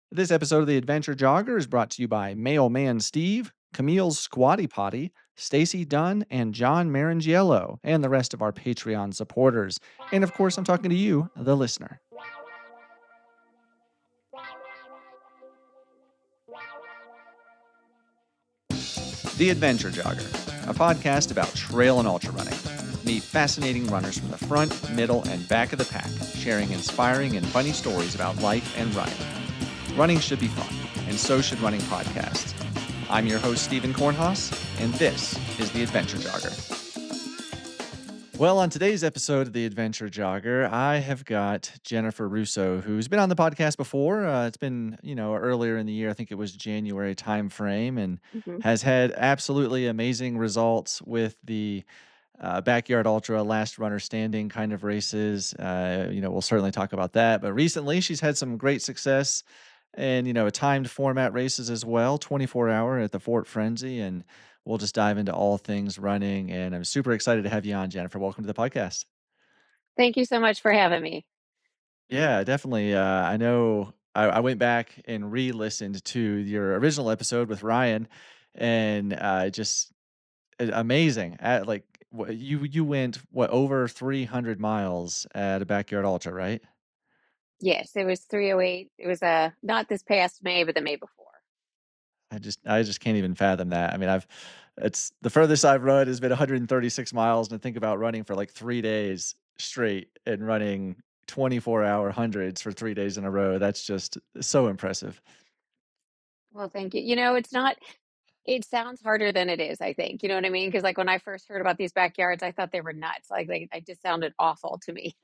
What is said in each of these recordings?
This episode of the Adventure Jogger is brought to you by Mailman Steve, Camille's Squatty Potty, Stacy Dunn, and John Marangiello, and the rest of our Patreon supporters. And of course, I'm talking to you, the listener. The Adventure Jogger, a podcast about trail and ultra running. Meet fascinating runners from the front, middle, and back of the pack, sharing inspiring and funny stories about life and running. Running should be fun, and so should running podcasts. I'm your host, Stephen Kornhaus, and this is The Adventure Jogger. Well, on today's episode of The Adventure Jogger, I have got Jennifer Russo, who's been on the podcast before. It's been, earlier in the year. I think it was January timeframe, and Mhm. has had absolutely amazing results with the backyard ultra, last runner standing kind of races. We'll certainly talk about that. But recently, she's had some great success and timed format races as well, 24-hour at the Fort Frenzy, and we'll just dive into all things running. And I'm super excited to have you on, Jennifer. Welcome to the podcast. Thank you so much for having me. Yeah, definitely. I know I went back and re-listened to your original episode with Ryan, and just amazing. You went what, over 300 miles at a backyard ultra, right? Yes, it was 308. It was not this past May, but the May before. I just can't even fathom that. I mean, it's the furthest I've run has been 136 miles, and I think about running for like 3 days straight and running 24-hour hundreds for 3 days in a row. That's just so impressive. Well, thank you. It's not, it sounds harder than it is, I think. You know what I mean? Because like when I first heard about these backyards, I thought they were nuts. Like I just sounded awful to me.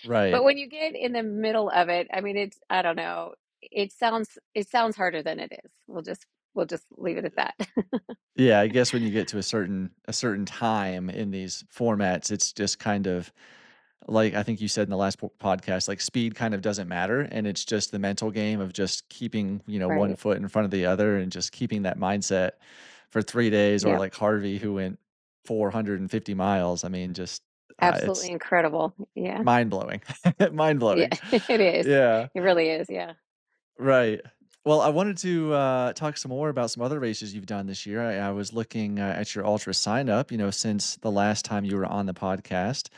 Right. But when you get in the middle of it, I mean, I don't know. It sounds harder than it is. We'll just leave it at that. Yeah, I guess when you get to a certain time in these formats, it's just kind of like I think you said in the last podcast, like speed kind of doesn't matter, and it's just the mental game of just keeping one Right. foot in front of the other and just keeping that mindset for 3 days, or Yeah. like Harvey who went 450 miles. I mean, just Absolutely it's incredible. Yeah. mind blowing, mind Yeah. blowing. It is. Yeah, It really is. Yeah. right. Well, I wanted to talk some more about some other races you've done this year. I was looking at your ultra sign up, since the last time you were on the podcast.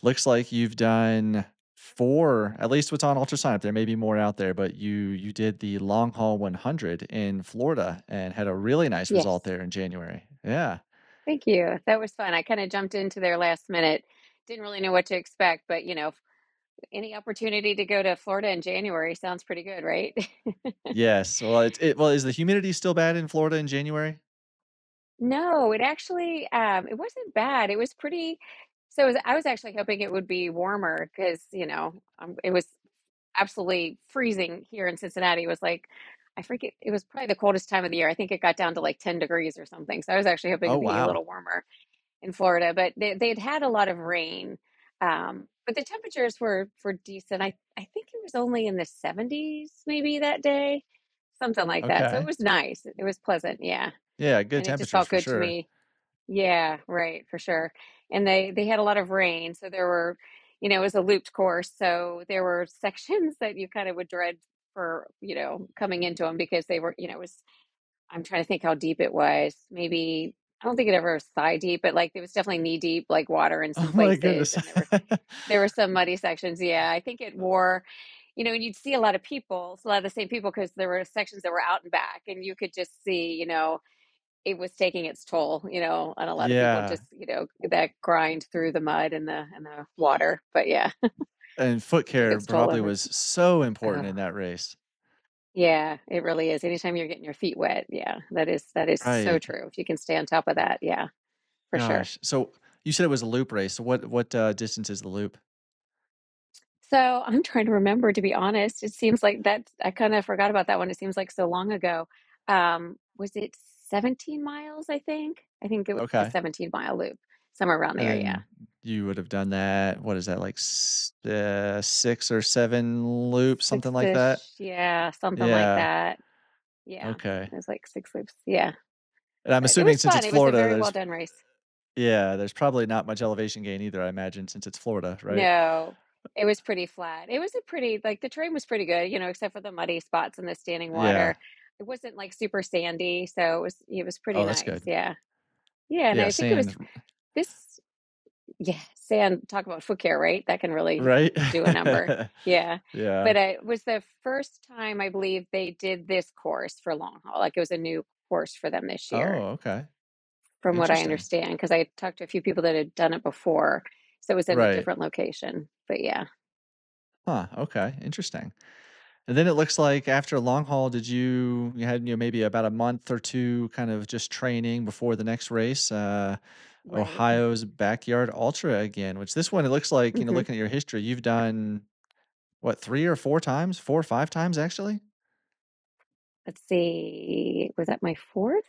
Looks like you've done four, at least what's on ultra sign up. There may be more out there, but you did the long haul 100 in Florida and had a really nice result Yes. there in January. Yeah. Thank you. That was fun. I kind of jumped into there last minute. Didn't really know what to expect, but any opportunity to go to Florida in January sounds pretty good, right? Yes. Well, well, is the humidity still bad in Florida in January? No, it actually it wasn't bad. It was pretty so I was actually hoping it would be warmer because, it was absolutely freezing here in Cincinnati. It was like I forget it was probably the coldest time of the year. I think it got down to like 10 degrees or something. So I was actually hoping Oh, it'd be a wow. little warmer in Florida, but they'd had a lot of rain. But the temperatures were decent. I think it was only in the 70s maybe that day, something like that. So it Okay. was nice. It was pleasant, yeah. Yeah, good And it just temperatures felt for good to sure. me. Yeah, right, for sure. And they had a lot of rain, so there were, it was a looped course, so there were sections that you kind of would dread for, coming into them because they were, it was I'm trying to think how deep it was. Maybe I don't think it ever was thigh deep, but like it was definitely knee deep, like water in Oh some my places, goodness. and there were some muddy sections. Yeah, I think it wore, and you'd see a lot of people, a lot of the same people, because there were sections that were out and back, and you could just see, it was taking its toll, on a lot of people, Yeah. just that grind through the mud and the water. But yeah, And foot it took care its toll probably on was us. so important in Oh, that race. yeah, it really is. Anytime you're getting your feet wet, yeah, that is so Right. true. If you can stay on top of that, yeah, for sure. Gosh. So you said it was a loop race. So what distance is the loop? So I'm trying to remember, to be honest. It seems like that I kind of forgot about that one. It seems like so long ago. Was it 17 miles? I think it was a Okay. 17-mile loop, somewhere around And there. Yeah, then you would have done that. What is that, like 6 or 7 loops, something like that? six-ish. Yeah, something like Yeah. that. Yeah, Okay. it was like six loops. Yeah, And I'm but it assuming was since fun. it's It was a Florida, very well done race. there's probably not much elevation gain either, I imagine, since it's Florida, right? No. It was pretty flat. It was a pretty like, the terrain was pretty good, except for the muddy spots in the standing Yeah. water. It wasn't, like, super sandy, so it was pretty Oh, that's nice, good. yeah. Yeah, and Yeah, I think it was sand, this yeah, sand talk about foot care, right? That can really right? do a number. Yeah. Yeah. But it was the first time I believe they did this course for long haul, like, it was a new course for them this year, Oh, okay. from what I Interesting. understand, because I talked to a few people that had done it before, so it was in a Right. different location, but yeah. Huh, okay, interesting. And then it looks like after long haul, you had, maybe about a month or 2 kind of just training before the next race, Right. Ohio's Backyard Ultra again, which this one, it looks like, Mhm. looking at your history, you've done, what, 3 or 4 times? 4 or 5 times, actually? Let's see, was that my 4th?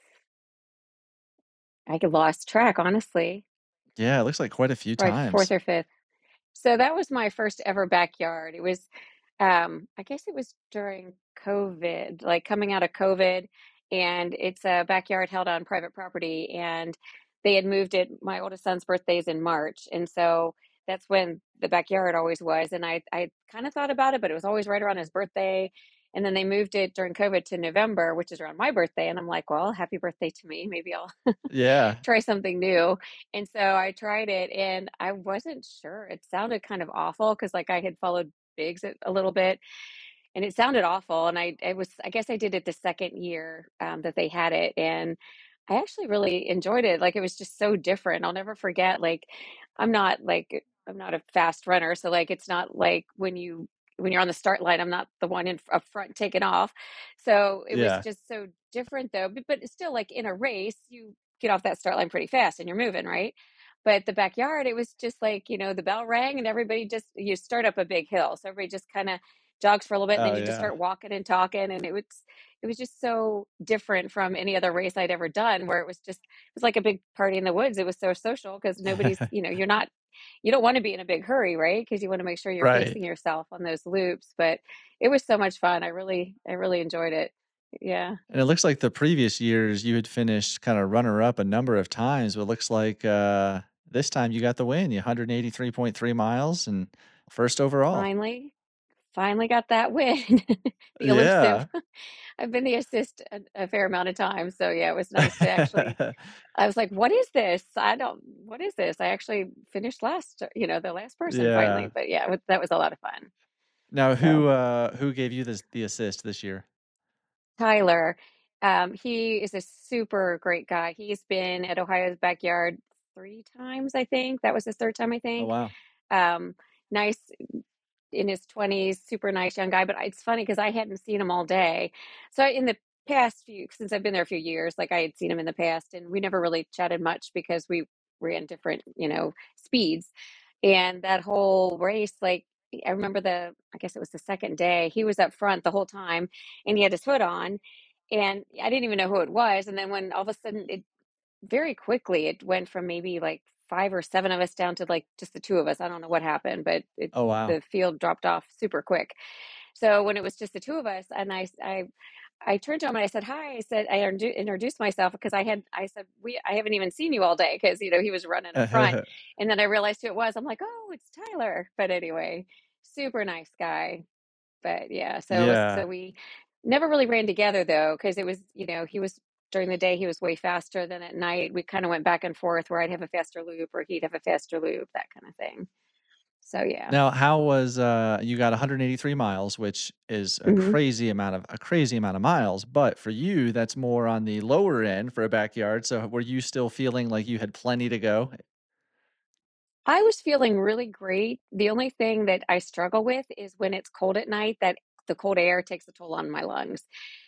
I get lost track, honestly. Yeah, it looks like quite a few Probably 4th times. or 5th. So that was my first ever backyard. It was, I guess it was during COVID, like coming out of COVID, and it's a backyard held on private property, and they had moved it. My oldest son's birthday is in March, and so that's when the backyard always was. And I kind of thought about it, but it was always right around his birthday. And then they moved it during COVID to November, which is around my birthday. And I'm like, well, happy birthday to me. Maybe I'll Yeah. try something new. And so I tried it and I wasn't sure. It sounded kind of awful because like I had followed Biggs a little bit and it sounded awful. And I guess I did it the second year that they had it. And I actually really enjoyed it. Like it was just so different. I'll never forget. I'm not a fast runner. So like, it's not like when you're on the start line, I'm not the one up front taking off. So it was Yeah. just so different though. But it's still like in a race, you get off that start line pretty fast and you're moving, right? But the backyard, it was just like, the bell rang and everybody just, you start up a big hill. So everybody just kind of jogs for a little bit and then Oh, you just yeah. start walking and talking. And it was just so different from any other race I'd ever done where it was like a big party in the woods. It was so social because you don't want to be in a big hurry, right? Because you want to make sure you're Right. pacing yourself on those loops. But it was so much fun. I really enjoyed it. Yeah. And it looks like the previous years you had finished kinda runner up a number of times, but it looks like, this time you got the win, you 183.3 miles and first overall. Finally got that win. The elusive. Yeah. I've been the assist a fair amount of times. So yeah, it was nice to actually I was like, what is this? What is this? I actually finished last, the last person finally. Yeah. But yeah, that was a lot of fun. Now So who gave you the assist this year? Tyler, he is a super great guy. He's been at Ohio's Backyard 3 times, I think. That was his third time, I Oh, think. wow. Um, nice in his 20s, super nice young guy. But it's funny because I hadn't seen him all day. So in the past since I've been there a few years, like I had seen him in the past, and we never really chatted much because we ran different, speeds. And that whole race, like I remember I guess it was the second day, he was up front the whole time and he had his hood on. And I didn't even know who it was. And then when all of a sudden very quickly it went from maybe like 5 or 7 of us down to like just the two of us. I don't know what happened, but Oh, wow. the field dropped off super quick. So when it was just the two of us, and I turned to him and I said, "Hi." I said, introduced myself because I said, I haven't even seen you all day because, he was running up front. And then I realized who it was. I'm like, oh, it's Tyler. But anyway, super nice guy. But yeah, Yeah. so we never really ran together though, because it was, he was during the day, he was way faster than at night. We kind of went back and forth where I'd have a faster loop or he'd have a faster loop, that kind of thing. So yeah. Now, how was, you got 183 miles, which is Mhm. a crazy amount of miles, but for you, that's more on the lower end for a backyard, so were you still feeling like you had plenty to go? I was feeling really great. The only thing that I struggle with is when it's cold at night, that the cold air takes a toll on my lungs.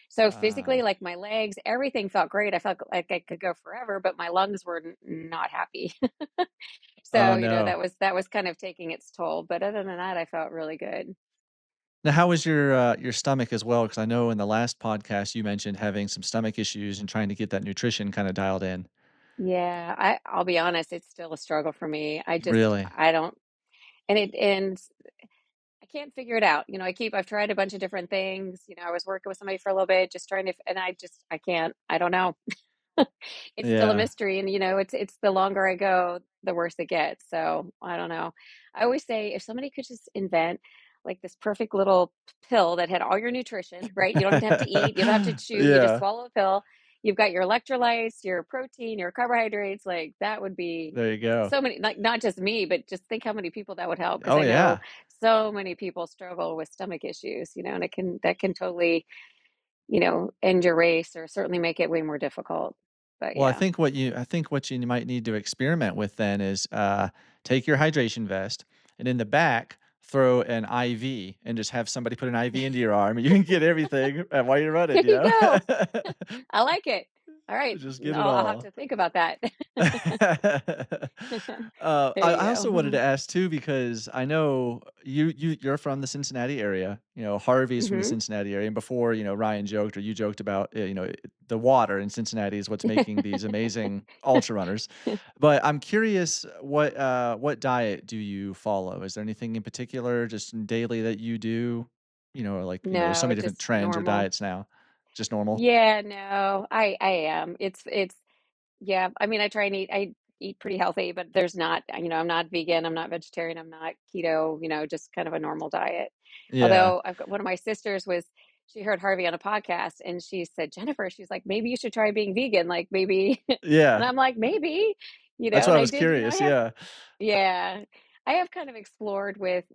So physically, Ah. like my legs, everything felt great. I felt like I could go forever, but my lungs were not happy. Oh, So, no. that was kind of taking its toll. But other than that, I felt really good. Now, how was your stomach as well? Because I know in the last podcast you mentioned having some stomach issues and trying to get that nutrition kinda dialed in. Yeah, I'll be honest, it's still a struggle for me. Really? I don't and I can't figure it out. I've tried a bunch of different things. I was working with somebody for a little bit, just trying to, and I can't, I don't know. It's still a Yeah. mystery, and, it's the longer I go, the worse it gets, so, I don't know. I always say if somebody could just invent, like, this perfect little pill that had all your nutrition, right? You don't even have to eat, you don't have to chew, you just Yeah. swallow a pill. You've got your electrolytes, your protein, your carbohydrates, like, that would be There you go. so many, like, not just me, but just think how many people that would help. Because Oh, I know yeah. so many people struggle with stomach issues, and that can totally, end your race or certainly make it way more difficult. But Well, yeah. I think what you might need to experiment with then is, take your hydration vest and in the back, throw an IV and just have somebody put an IV into your arm, and you can get everything, while you're running, There you you know? go. I like it. All right. Just get No, it I'll have all. to think about that. There I you also wanted go. to ask too because I know you're from the Cincinnati area. You know, Harvey's from the Mhm. Cincinnati area, and before Ryan joked or you joked about the water in Cincinnati is what's making these amazing ultra runners. But I'm curious, what diet do you follow? Is there anything in particular, just daily that you do? There's so No, many different just trends or normal. diets now. Just normal. Yeah, no, I am. It's Yeah, I mean, I eat pretty healthy, but there's not, I'm not vegan, I'm not vegetarian, I'm not keto, just kind of a normal diet. Yeah, Although I've got one of my sisters was she heard Harvey on a podcast and she said, "Jennifer," she's like, "maybe you should try being vegan, like maybe." And yeah. I'm like, "Maybe." That's why And I I was did, I curious. have, Yeah. yeah. I have kind of explored with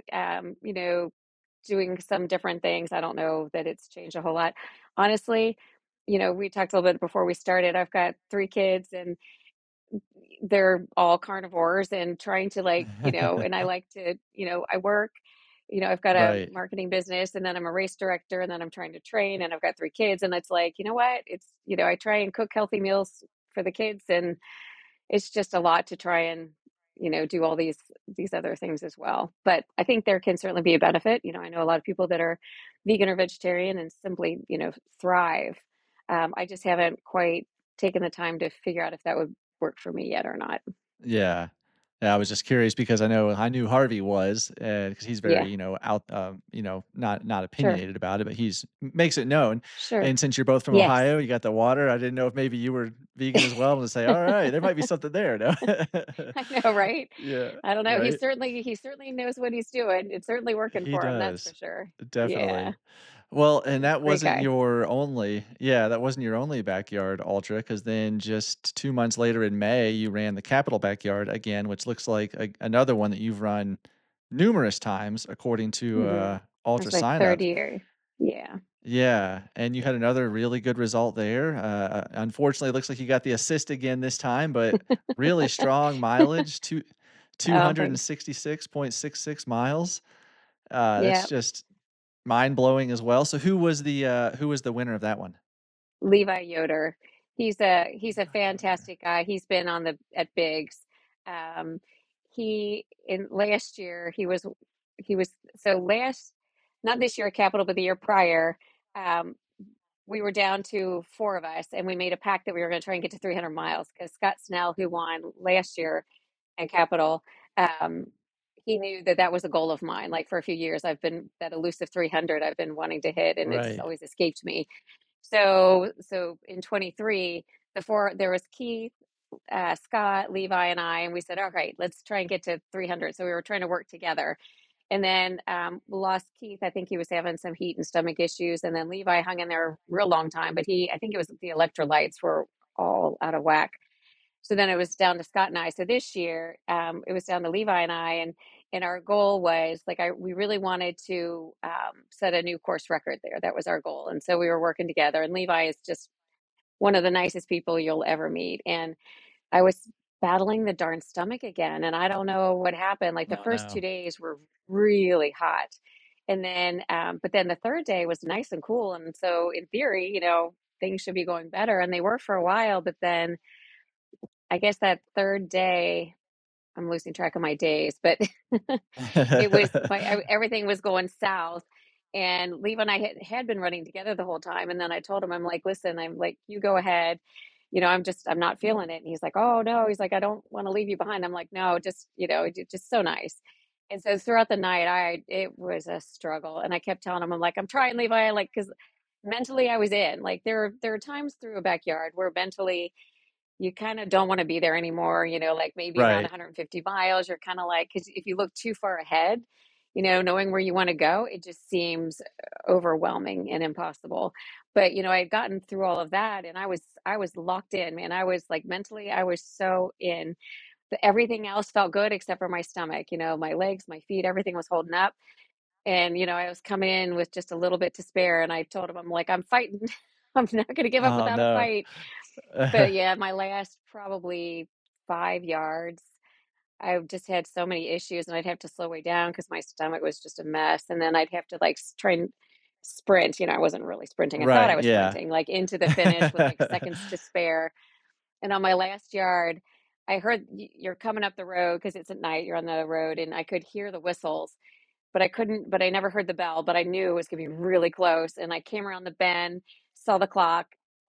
doing some different things. I don't know that it's changed a whole lot. Honestly, we talked a little bit before we started. I've got 3 kids and they're all carnivores and trying to and I like to, I work, I've got a Right. marketing business and then I'm a race director and then I'm trying to train and I've got 3 kids and it's like, you know what? It's, I try and cook healthy meals for the kids and it's just a lot to try and, do all these other things as well. But I think there can certainly be a benefit. I know a lot of people that are vegan or vegetarian and simply, thrive. I just haven't quite taken the time to figure out if that would work for me yet or not. Yeah. Yeah, I was just curious because I knew Harvey was, because he's very, Yeah, not sure, opinionated about it, but he's makes it known. sure. And since you're both from Yes. Ohio, you got the water. I didn't know if maybe you were vegan as well to say, all right, there might be something there. No. I know, right? Yeah, I don't know. right. He certainly knows what he's doing. It's certainly working He for him, that's for does. sure. Yeah. Definitely. Well, and that Great wasn't guy. your only that wasn't your only backyard ultra, because then just 2 months later in May, you ran the Capitol Backyard again, which looks like another one that you've run numerous times according to, Mhm. ultra That's my 3rd signups. year. Yeah. Yeah, and you had another really good result there. Unfortunately, it looks like you got the assist again this time, but really strong mileage, Oh, thanks. 266.66 miles. That's Yeah. just mind-blowing as well. So who was the winner of that one? Levi Yoder. He's a Levi Yoder. fantastic guy. He's been on the at Bigs. Um, he in last year he was so last not this year at Capitol, but the year prior. Um, we were down to 4 of us, and we made a pact that we were going to try and get to 300 miles because Scott Snell, who won last year at Capitol, um, he knew that that was a goal of mine. Like for a few years, I've been that elusive 300 I've been wanting to hit, and it's Right. always escaped me. So in 23, there was Keith, Scott, Levi, and I, and we said, all right, let's try and get to 300. So we were trying to work together. And then we lost Keith. I think he was having some heat and stomach issues. And then Levi hung in there a real long time, but I think it was the electrolytes were all out of whack. So then it was down to Scott and I. So this year, it was down to Levi and I, and our goal was we really wanted to set a new course record there. That was our goal, and so we were working together. And Levi is just one of the nicest people you'll ever meet. And I was battling the darn stomach again, and I don't know what happened. Like the Oh, first two no. days were really hot, and then but then the third day was nice and cool, and so in theory, things should be going better, and they were for a while. But then I guess that third day, I'm losing track of my days, but it was everything was going south. And Levi and I had been running together the whole time. And then I told him, I'm like, listen, I'm like, you go ahead. I'm not feeling it. And he's like, oh no. He's like, I don't want to leave you behind. I'm like, no, just, just so nice. And so throughout the night, it was a struggle. And I kept telling him, I'm like, I'm trying, Levi, like, because mentally I was in. Like there are times through a backyard where mentally you kind of don't want to be there anymore, like maybe around Right. 150 miles, you're kind of like, because if you look too far ahead, knowing where you want to go, it just seems overwhelming and impossible. But, I had gotten through all of that and I was locked in, man. I was like mentally, I was so in. But everything else felt good except for my stomach, my legs, my feet, everything was holding up. And, I was coming in with just a little bit to spare. And I told him, I'm like, I'm fighting. I'm not going to give up Oh, without a no. fight. But yeah, my last probably 5 yards, I just had so many issues and I'd have to slow way down because my stomach was just a mess. And then I'd have to like try and sprint. I wasn't really sprinting. I thought I Right, was yeah. sprinting, like into the finish with like seconds to spare. And on my last yard, I heard you're coming up the road because it's at night, you're on the road, and I could hear the whistles, but I never heard the bell, but I knew it was going to be really close. And I came around the bend, saw the clock,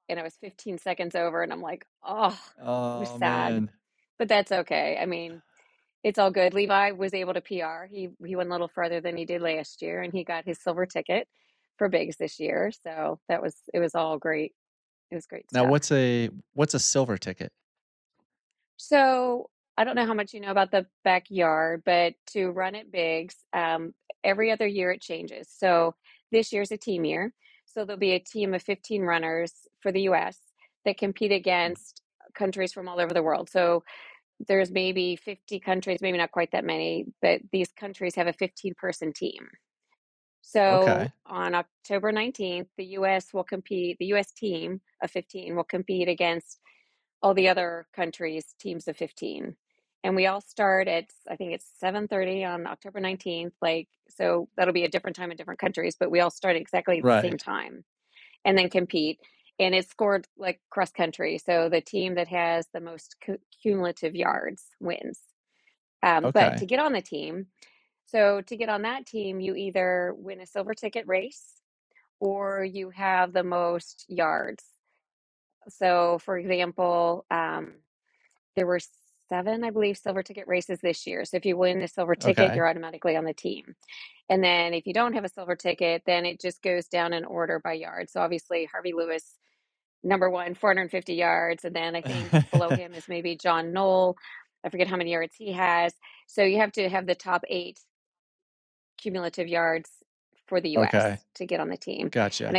and it was 15 seconds over. And I'm like, oh, it was Oh, sad, man. but that's okay. I mean, it's all good. Levi was able to PR. He went a little further than he did last year, and he got his silver ticket for bigs this year. So it was all great. It was great Now stuff. what's a silver ticket? So I don't know how much you know about the backyard, but to run it bigs, every other year it changes. So this year's a team year. So there'll be a team of 15 runners for the US that compete against countries from all over the world. So there's maybe 50 countries, maybe not quite that many, but these countries have a 15-person team. So Okay. on October 19th, the US team of 15 will compete against all the other countries' teams of 15. And we all start at, I think it's 7:30 on October 19th. Like, so that'll be a different time in different countries, but we all start exactly at the same Right. time and then compete. And it's scored like cross country. So the team that has the most cumulative yards wins. But to Okay. get on the team, so to get on that team, you either win a silver ticket race or you have the most yards. So, for example, there were 7, I believe, silver ticket races this year. So if you win the silver ticket, Okay. you're automatically on the team. And then if you don't have a silver ticket, then it just goes down in order by yard. So obviously, Harvey Lewis, number one, 450 yards. And then I think below him is maybe John Knoll. I forget how many yards he has. So you have to have the top 8 cumulative yards for the Okay. US to get on the team. And Gotcha.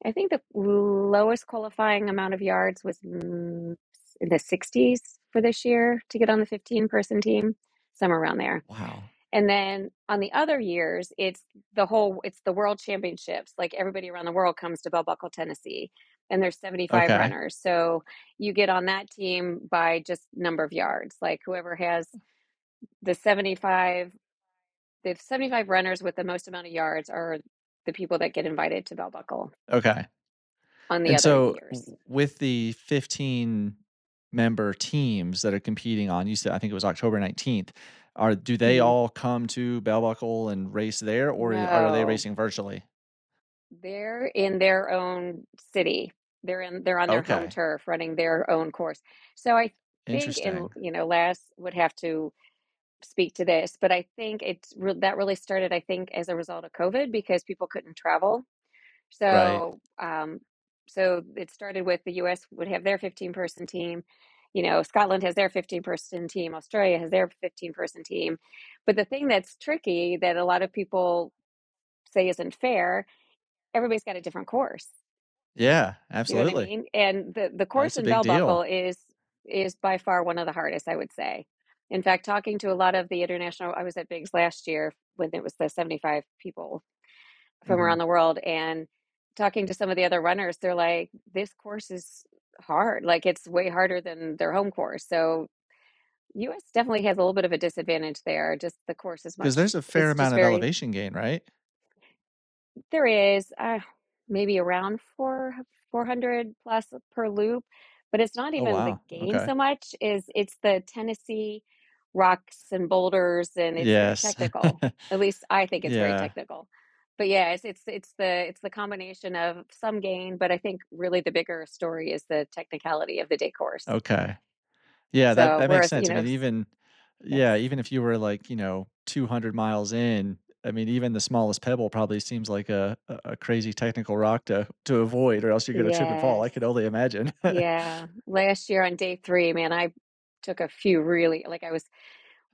I think the lowest qualifying amount of yards was in the 60s for this year to get on the 15-person team, somewhere around there. Wow. And then on the other years, it's the world championships. Like everybody around the world comes to Bell Buckle, Tennessee, and there's 75 Okay. runners. So you get on that team by just number of yards. Like whoever has the 75, the 75 runners with the most amount of yards are the people that get invited to Bell Buckle Okay. on the And other so years. with the 15 member teams that are competing on, you said I think it was October 19th. Do they Mhm. all come to Bell Buckle and race there, or are they No, racing virtually? they're in their own city. They're on their home Okay. turf running their own course. So I think Interesting. Lass would have to speak to this, but I think that really started, I think, as a result of COVID because people couldn't travel. Right. So it started with the US would have their 15-person team. Scotland has their 15-person team, Australia has their 15-person team. But the thing that's tricky that a lot of people say isn't fair, everybody's got a different course. Yeah, You know what I absolutely. mean? And the course That's a in big Bell Buckle deal. is by far one of the hardest, I would say. In fact, talking to a lot of the international, I was at Bigs last year when it was the 75 people from Mhm. around the world, and talking to some of the other runners, they're like, this course is hard. Like it's way harder than their home course. So US definitely has a little bit of a disadvantage there. Just the course is 'Cause there's a fair it's just amount of very. elevation gain, right? There is, maybe around 400 plus per loop, but it's not Oh, even the wow. gain Okay. so much, it's the Tennessee rocks and boulders, and it's very Yes. technical. At least I think it's very Yeah. technical. But yeah, it's the combination of some gain, but I think really the bigger story is the technicality of the day course. Okay. Yeah, that So that makes whereas, sense. I mean, even yes. yeah, even if you were like, 200 miles in, I mean, even the smallest pebble probably seems like a crazy technical rock to avoid, or else you're gonna trip and fall. Yes. I could only imagine. Yeah. Last year on day 3, man, I took a few really like, I was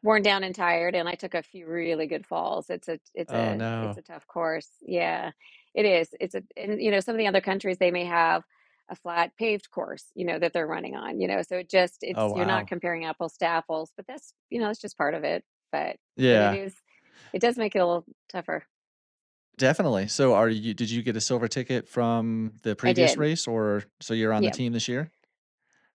worn down and tired, and I took a few really good falls. Oh, It's no. a tough course. Yeah, it is. And some of the other countries, they may have a flat paved course, that they're running on, so Oh, you're not wow. comparing apples to apples, but that's just part of it. But Yeah, it does make it a little tougher. definitely. So did you get a silver ticket from the I previous did. race, or so you're on the Yeah, team this year?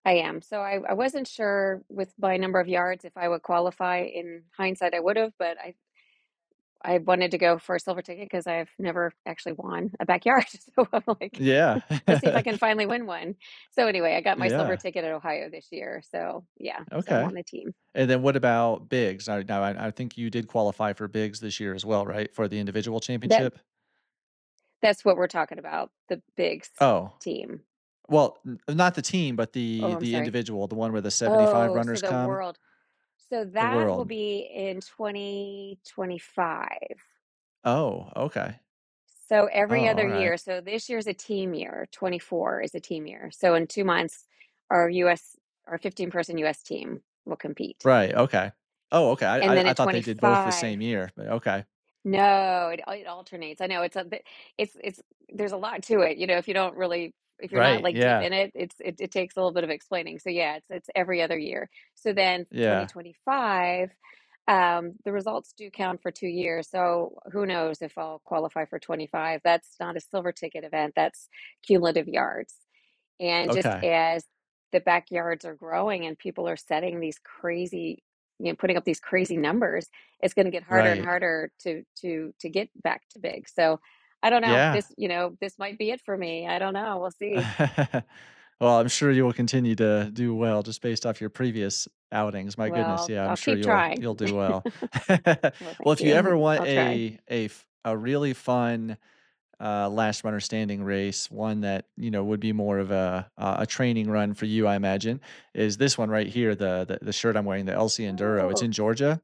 I am. So I wasn't sure with my number of yards if I would qualify. In hindsight, I would have, but I wanted to go for a silver ticket because I've never actually won a backyard. So I'm like, Yeah. let's see if I can finally win one. So anyway, I got my silver Yeah. ticket at Ohio this year. So yeah, so I'm Okay. on the team. And then what about bigs? Now I think you did qualify for bigs this year as well, right? For the individual That championship? that's what we're talking about, the bigs Oh, team. well, not the team, but Oh, I'm the sorry. individual, the one where the 75 Oh, so runners the come, world. So the that will world. be in 2025. Oh, okay. So Oh, every other all right. year. So this year's a team year. 24 is a team year. So in 2 months, our US, our 15-person US team will compete. Right, okay. Oh, okay. And then I at thought they did both the 25, same year, but okay. no, it alternates. I know it's a bit, it's there's a lot to it. If you don't really, if you're not Right, like deep yeah, in it, it takes a little bit of explaining. So yeah, it's every other year. So then yeah, 2025, the results do count for 2 years. So who knows if I'll qualify for 25? That's not a silver ticket event. That's cumulative yards. And just okay. as the backyards are growing and people are setting these crazy, putting up these crazy numbers, it's going to get harder and Right. harder to get back to big. So I don't know. Yeah. This might be it for me. I don't know. We'll see. Well, I'm sure you will continue to do well just based off your previous outings. My goodness, Well, yeah, I'm I'll sure keep trying. you'll do well. Well, Well, thank if you ever you. want I'll try. a really fun, last runner standing race, one that, would be more of a training run for you, I imagine, is this one right here, the shirt I'm wearing, the LC Enduro. It's Oh, in Georgia.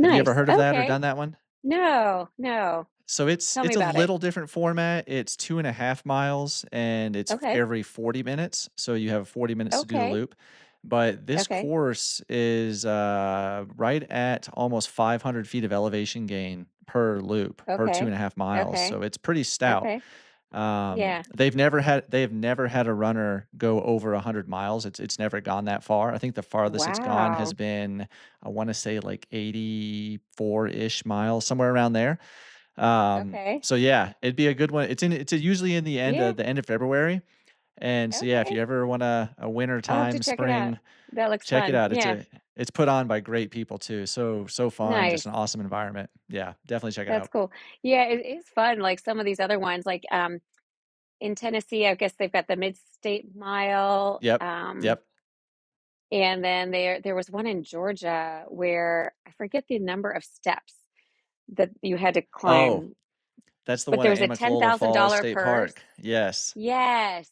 Have you ever nice. heard of that or Okay. done that one? No, no. So Tell me it's a about it. little different format. It's 2.5 miles and it's Okay. every 40 minutes. So you have 40 minutes to do the Okay. loop. But this Okay. course is right at almost 500 feet of elevation gain per loop per two Okay. and a half miles. Okay. So it's pretty stout. Okay. Yeah. They've never had a runner go over 100 miles. It's never gone that far. I think the farthest it's gone has Wow. been, I want to say like 84-ish miles, somewhere around there. Okay. So yeah, it'd be a good one. It's usually in Yeah. the end of February. And so yeah, if you Okay. ever want a winter I'll have to time, check it out. spring, That looks check it fun. out. Yeah. It's put on by great people too. So fun, just Nice. an awesome environment. Yeah, definitely check it That's out. cool. Yeah, it is fun. Like some of these other ones, like in Tennessee, I guess they've got the Mid-State Mile. Yep. Yep. And then there was one in Georgia where I forget the number of steps that you had to Oh, climb, that's the but one there at was a ten Amicalola thousand Falls dollar State purse. Park. Yes. Yes.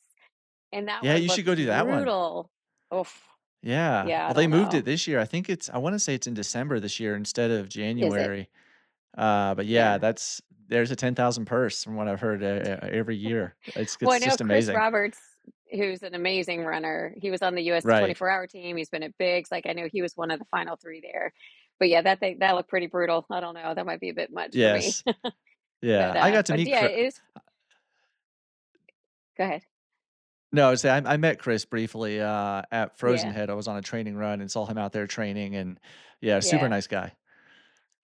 And that Yeah, one you should looked go do that one. brutal. Oof. Yeah. Yeah, I Well, they don't moved it know. this year. I want to say it's in December this year instead of Is it? January. But yeah, Yeah. there's a 10,000 purse from what I've heard every year. Well, I It's know just Chris amazing. Roberts, who's an amazing runner. He was on the US Right. 24-hour team. He's been at Bigs. Like I know he was one of the final three there. But yeah, that looked pretty brutal. I don't know. That might be a bit much for me. Yes. Yeah. I got to But meet yeah, it is. Go ahead. No, I was saying I met Chris briefly at Frozen Yeah. Head. I was on a training run and saw him out there training, and yeah, super Yeah. nice guy.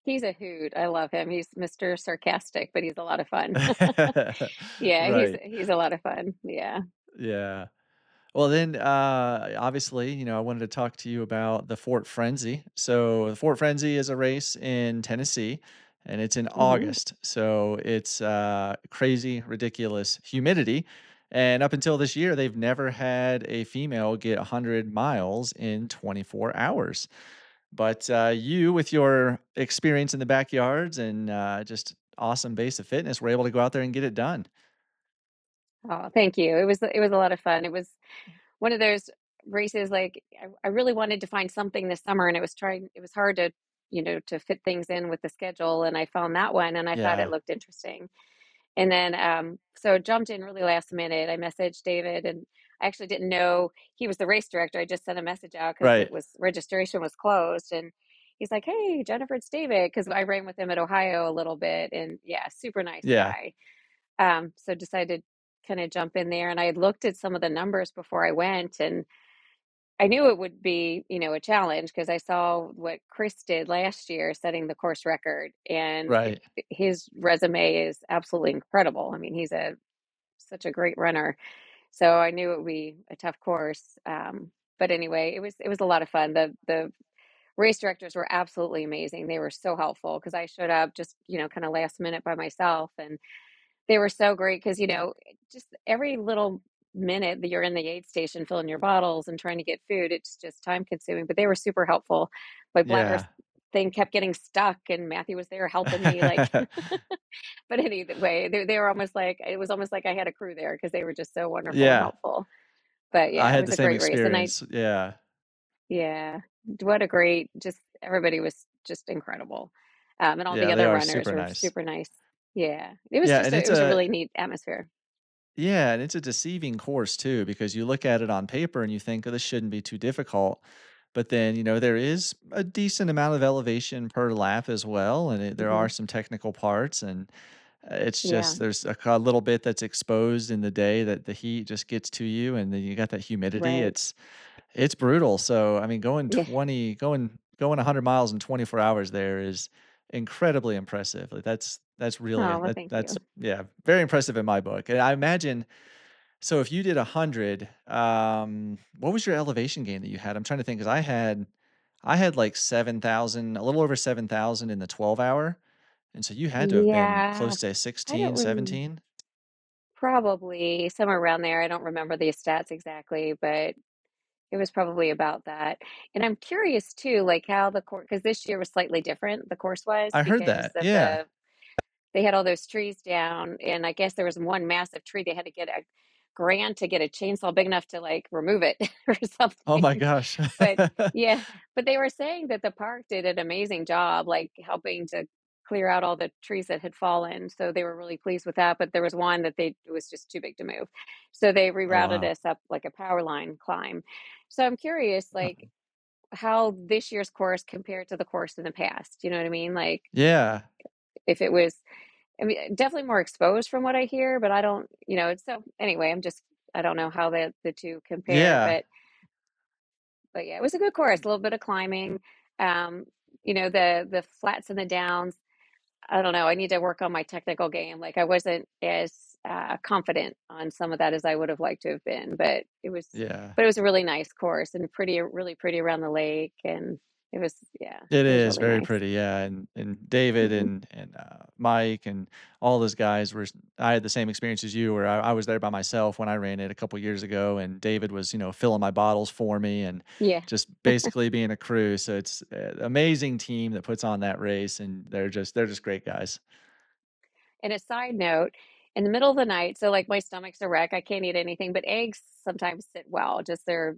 He's a hoot. I love him. He's Mr. Sarcastic, but he's a lot of fun. Yeah, Right. he's a lot of fun. Yeah. Yeah. Well, then, obviously, I wanted to talk to you about the Fort Frenzy. So, the Fort Frenzy is a race in Tennessee, and it's in Hmm. August. So, it's crazy, ridiculous humidity. And up until this year, they've never had a female get 100 miles in 24 hours. But you, with your experience in the backyards and just awesome base of fitness, were able to go out there and get it done. Oh, thank you. It was a lot of fun. It was one of those races like I really wanted to find something this summer and it was hard to to fit things in with the schedule. And I found that one and I thought it Yeah. looked interesting. And then, so jumped in really last minute. I messaged David and I actually didn't know he was the race director. I just sent a message out because it Right. was registration was closed. And he's like, "Hey, Jennifer, it's David." Because I ran with him at Ohio a little bit. And yeah, super nice Yeah. guy. So decided to kind of jump in there. And I had looked at some of the numbers before I went. And I knew it would be, a challenge because I saw what Chris did last year, setting the course record, and Right. his resume is absolutely incredible. I mean, he's a such a great runner, so I knew it would be a tough course. But anyway, it was a lot of fun. The race directors were absolutely amazing. They were so helpful because I showed up just kind of last minute by myself, and they were so great because, just every little minute that you're in the aid station filling your bottles and trying to get food, it's just time consuming. But they were super helpful. My bladder Yeah. thing kept getting stuck, and Matthew was there helping me. Like, but anyway, they were almost like it was almost like I had a crew there because they were just so wonderful and Yeah. helpful. But I yeah, it had the was a same great race, and experience. Yeah. yeah, what a great, just everybody was just incredible, and all the Yeah, they other are runners super were nice. super nice. Yeah, it was Yeah, just and it was a really neat atmosphere. it's a deceiving course too because you look at it on paper and you think, "Oh, this shouldn't be too difficult." But then, there is a decent amount of elevation per lap as well, and there Hmm. are some technical parts, and it's Yeah. just there's a little bit that's exposed in the day that the heat just gets to you, and then you got that humidity. Right. It's brutal. So, I mean, Yeah. going 100 miles in 24 hours there is incredibly impressive. Like that's really Oh, well, thank that's you. yeah, very impressive in my book. And I imagine so if you did 100, what was your elevation gain that you had? I'm trying to think because I had like 7,000, a little over 7,000 in the 12 hour. And so you had to have been Yeah. close to I don't 16, rem 17. Probably somewhere around there. I don't remember the stats exactly, but it was probably about that. And I'm curious too, like how the course, because this year was slightly different, the course was I heard because that. of Yeah. they had all those trees down, and I guess there was one massive tree. They had to get a grant to get a chainsaw big enough to like remove it or Oh something. my gosh. But yeah, but they were saying that the park did an amazing job, like helping to clear out all the trees that had fallen. So they were really pleased with that. But there was one that it was just too big to move. So they Oh rerouted wow. us up like a power line climb. So I'm curious, Uh, like how this year's course compared to the course in the past. You know what I mean? Like Yeah. if it was, I mean, definitely more exposed from what I hear, but I don't, it's so anyway, I don't know how the two compare, Yeah. but yeah, it was a good course, a little bit of climbing. Um, the flats and the downs. I don't know. I need to work on my technical game. Like I wasn't as confident on some of that as I would have liked to have been, Yeah. but it was a really nice course and really pretty around the lake, and yeah, It it was is really very nice. pretty, yeah, and David Hmm. and Mike and all those guys were I had the same experience as you where I was there by myself when I ran it a couple years ago, and David was, filling my bottles for me and Yeah. just basically being a crew, so it's a amazing team that puts on that race, and they're just great guys. And a side note, in the middle of the night, so like my stomach's a wreck, I can't eat anything, but eggs sometimes sit well. Just they're,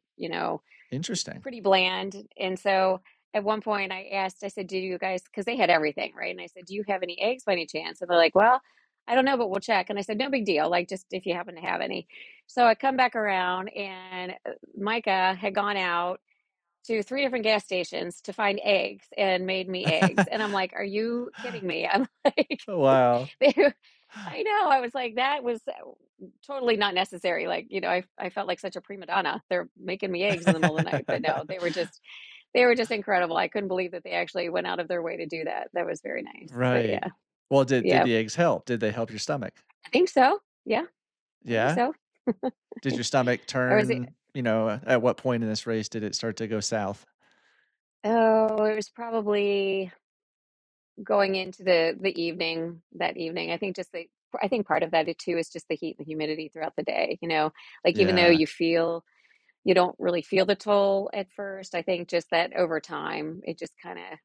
Interesting. pretty bland. And so at one point I asked, I said, "Do you guys," because they had everything, right? And I said, "Do you have any eggs by any chance?" And they're like, "Well, I don't know, but we'll check." And I said, "No big deal. Like just if you happen to have any." So I come back around and Micah had gone out to three different gas stations to find eggs and made me eggs. And I'm like, "Are you kidding me?" I'm like, Wow. they, I know. I was like, that was totally not necessary. Like, I felt like such a prima donna. They're making me eggs in the middle of the night, but no, they were just incredible. I couldn't believe that they actually went out of their way to do that. That was very nice. But Right. yeah, Well, did yeah, the eggs help? Did they help your stomach? I think so. Yeah, I think Yeah? so. Did your stomach I was, turn, at what point in this race did it start to go south? oh, it was probably going into the evening that evening. I think part of that too is just the heat and the humidity throughout the day. Like even though Yeah. you don't really feel the toll at first. I think just that over time, it just kind of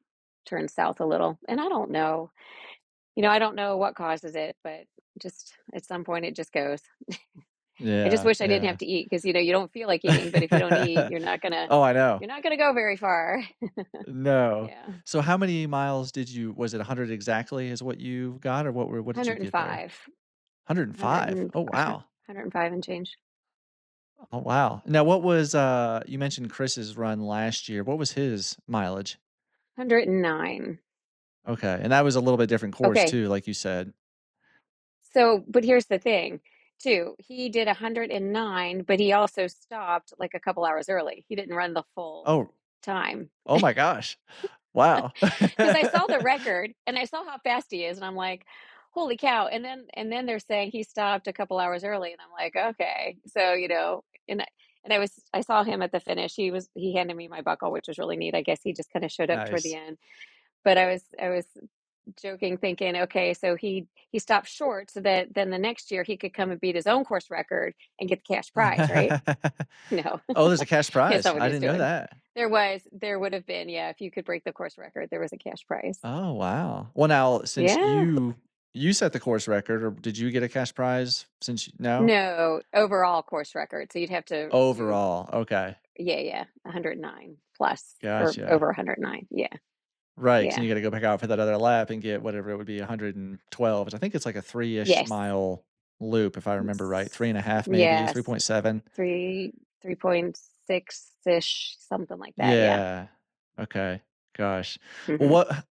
turns south a little. And I don't know, I don't know what causes it, but just at some point it just goes. I just Yeah, wish I didn't have yeah. to eat because you don't feel like eating, but if you don't eat, Oh, I know. you're not gonna go very far. No. Yeah. So how many miles did you was it 100 exactly is what you got, or what did you get there? 105. 100 105? and Oh, a hu wow. 105 and change. Oh, wow. Now what was, you mentioned Chris's run last year. What was his mileage? 109. Okay, and that was a little bit different course Okay. too, like you said. So, but here's the thing, too. He did 109, but he also stopped like a couple hours early. He didn't run the full Oh, time. oh my gosh. Wow. Because I saw the record and I saw how fast he is, and I'm like, holy cow. And then they're saying he stopped a couple hours early, and I'm like, okay. So, and I saw him at the finish. He handed me my buckle, which was really neat. I guess he just kind of showed up toward the Nice. end. But I was joking, thinking, okay, so he stopped short so that then the next year he could come and beat his own course record and get the cash prize, right? No, Oh, there's a cash that's prize. not what I he was didn't know doing. that. There would have been, yeah, if you could break the course record, there was a cash prize. Oh, wow. Well, now since Yeah. you set the course record, or did you get a cash prize since you no? No, overall course record. So you'd have to do, Overall, okay. yeah, yeah, 109 plus or Gotcha. over 109. Yeah, Right, 'cause then yeah. you gotta go back out for that other lap and get whatever it would be, 112, which I think it's like a 3-ish Yes. mile loop, if I remember right. 3 and a half, maybe, Yes. 3.7. 3.6 ish, something like that. Yeah. Yeah. Okay. Gosh. Well, Hmm. what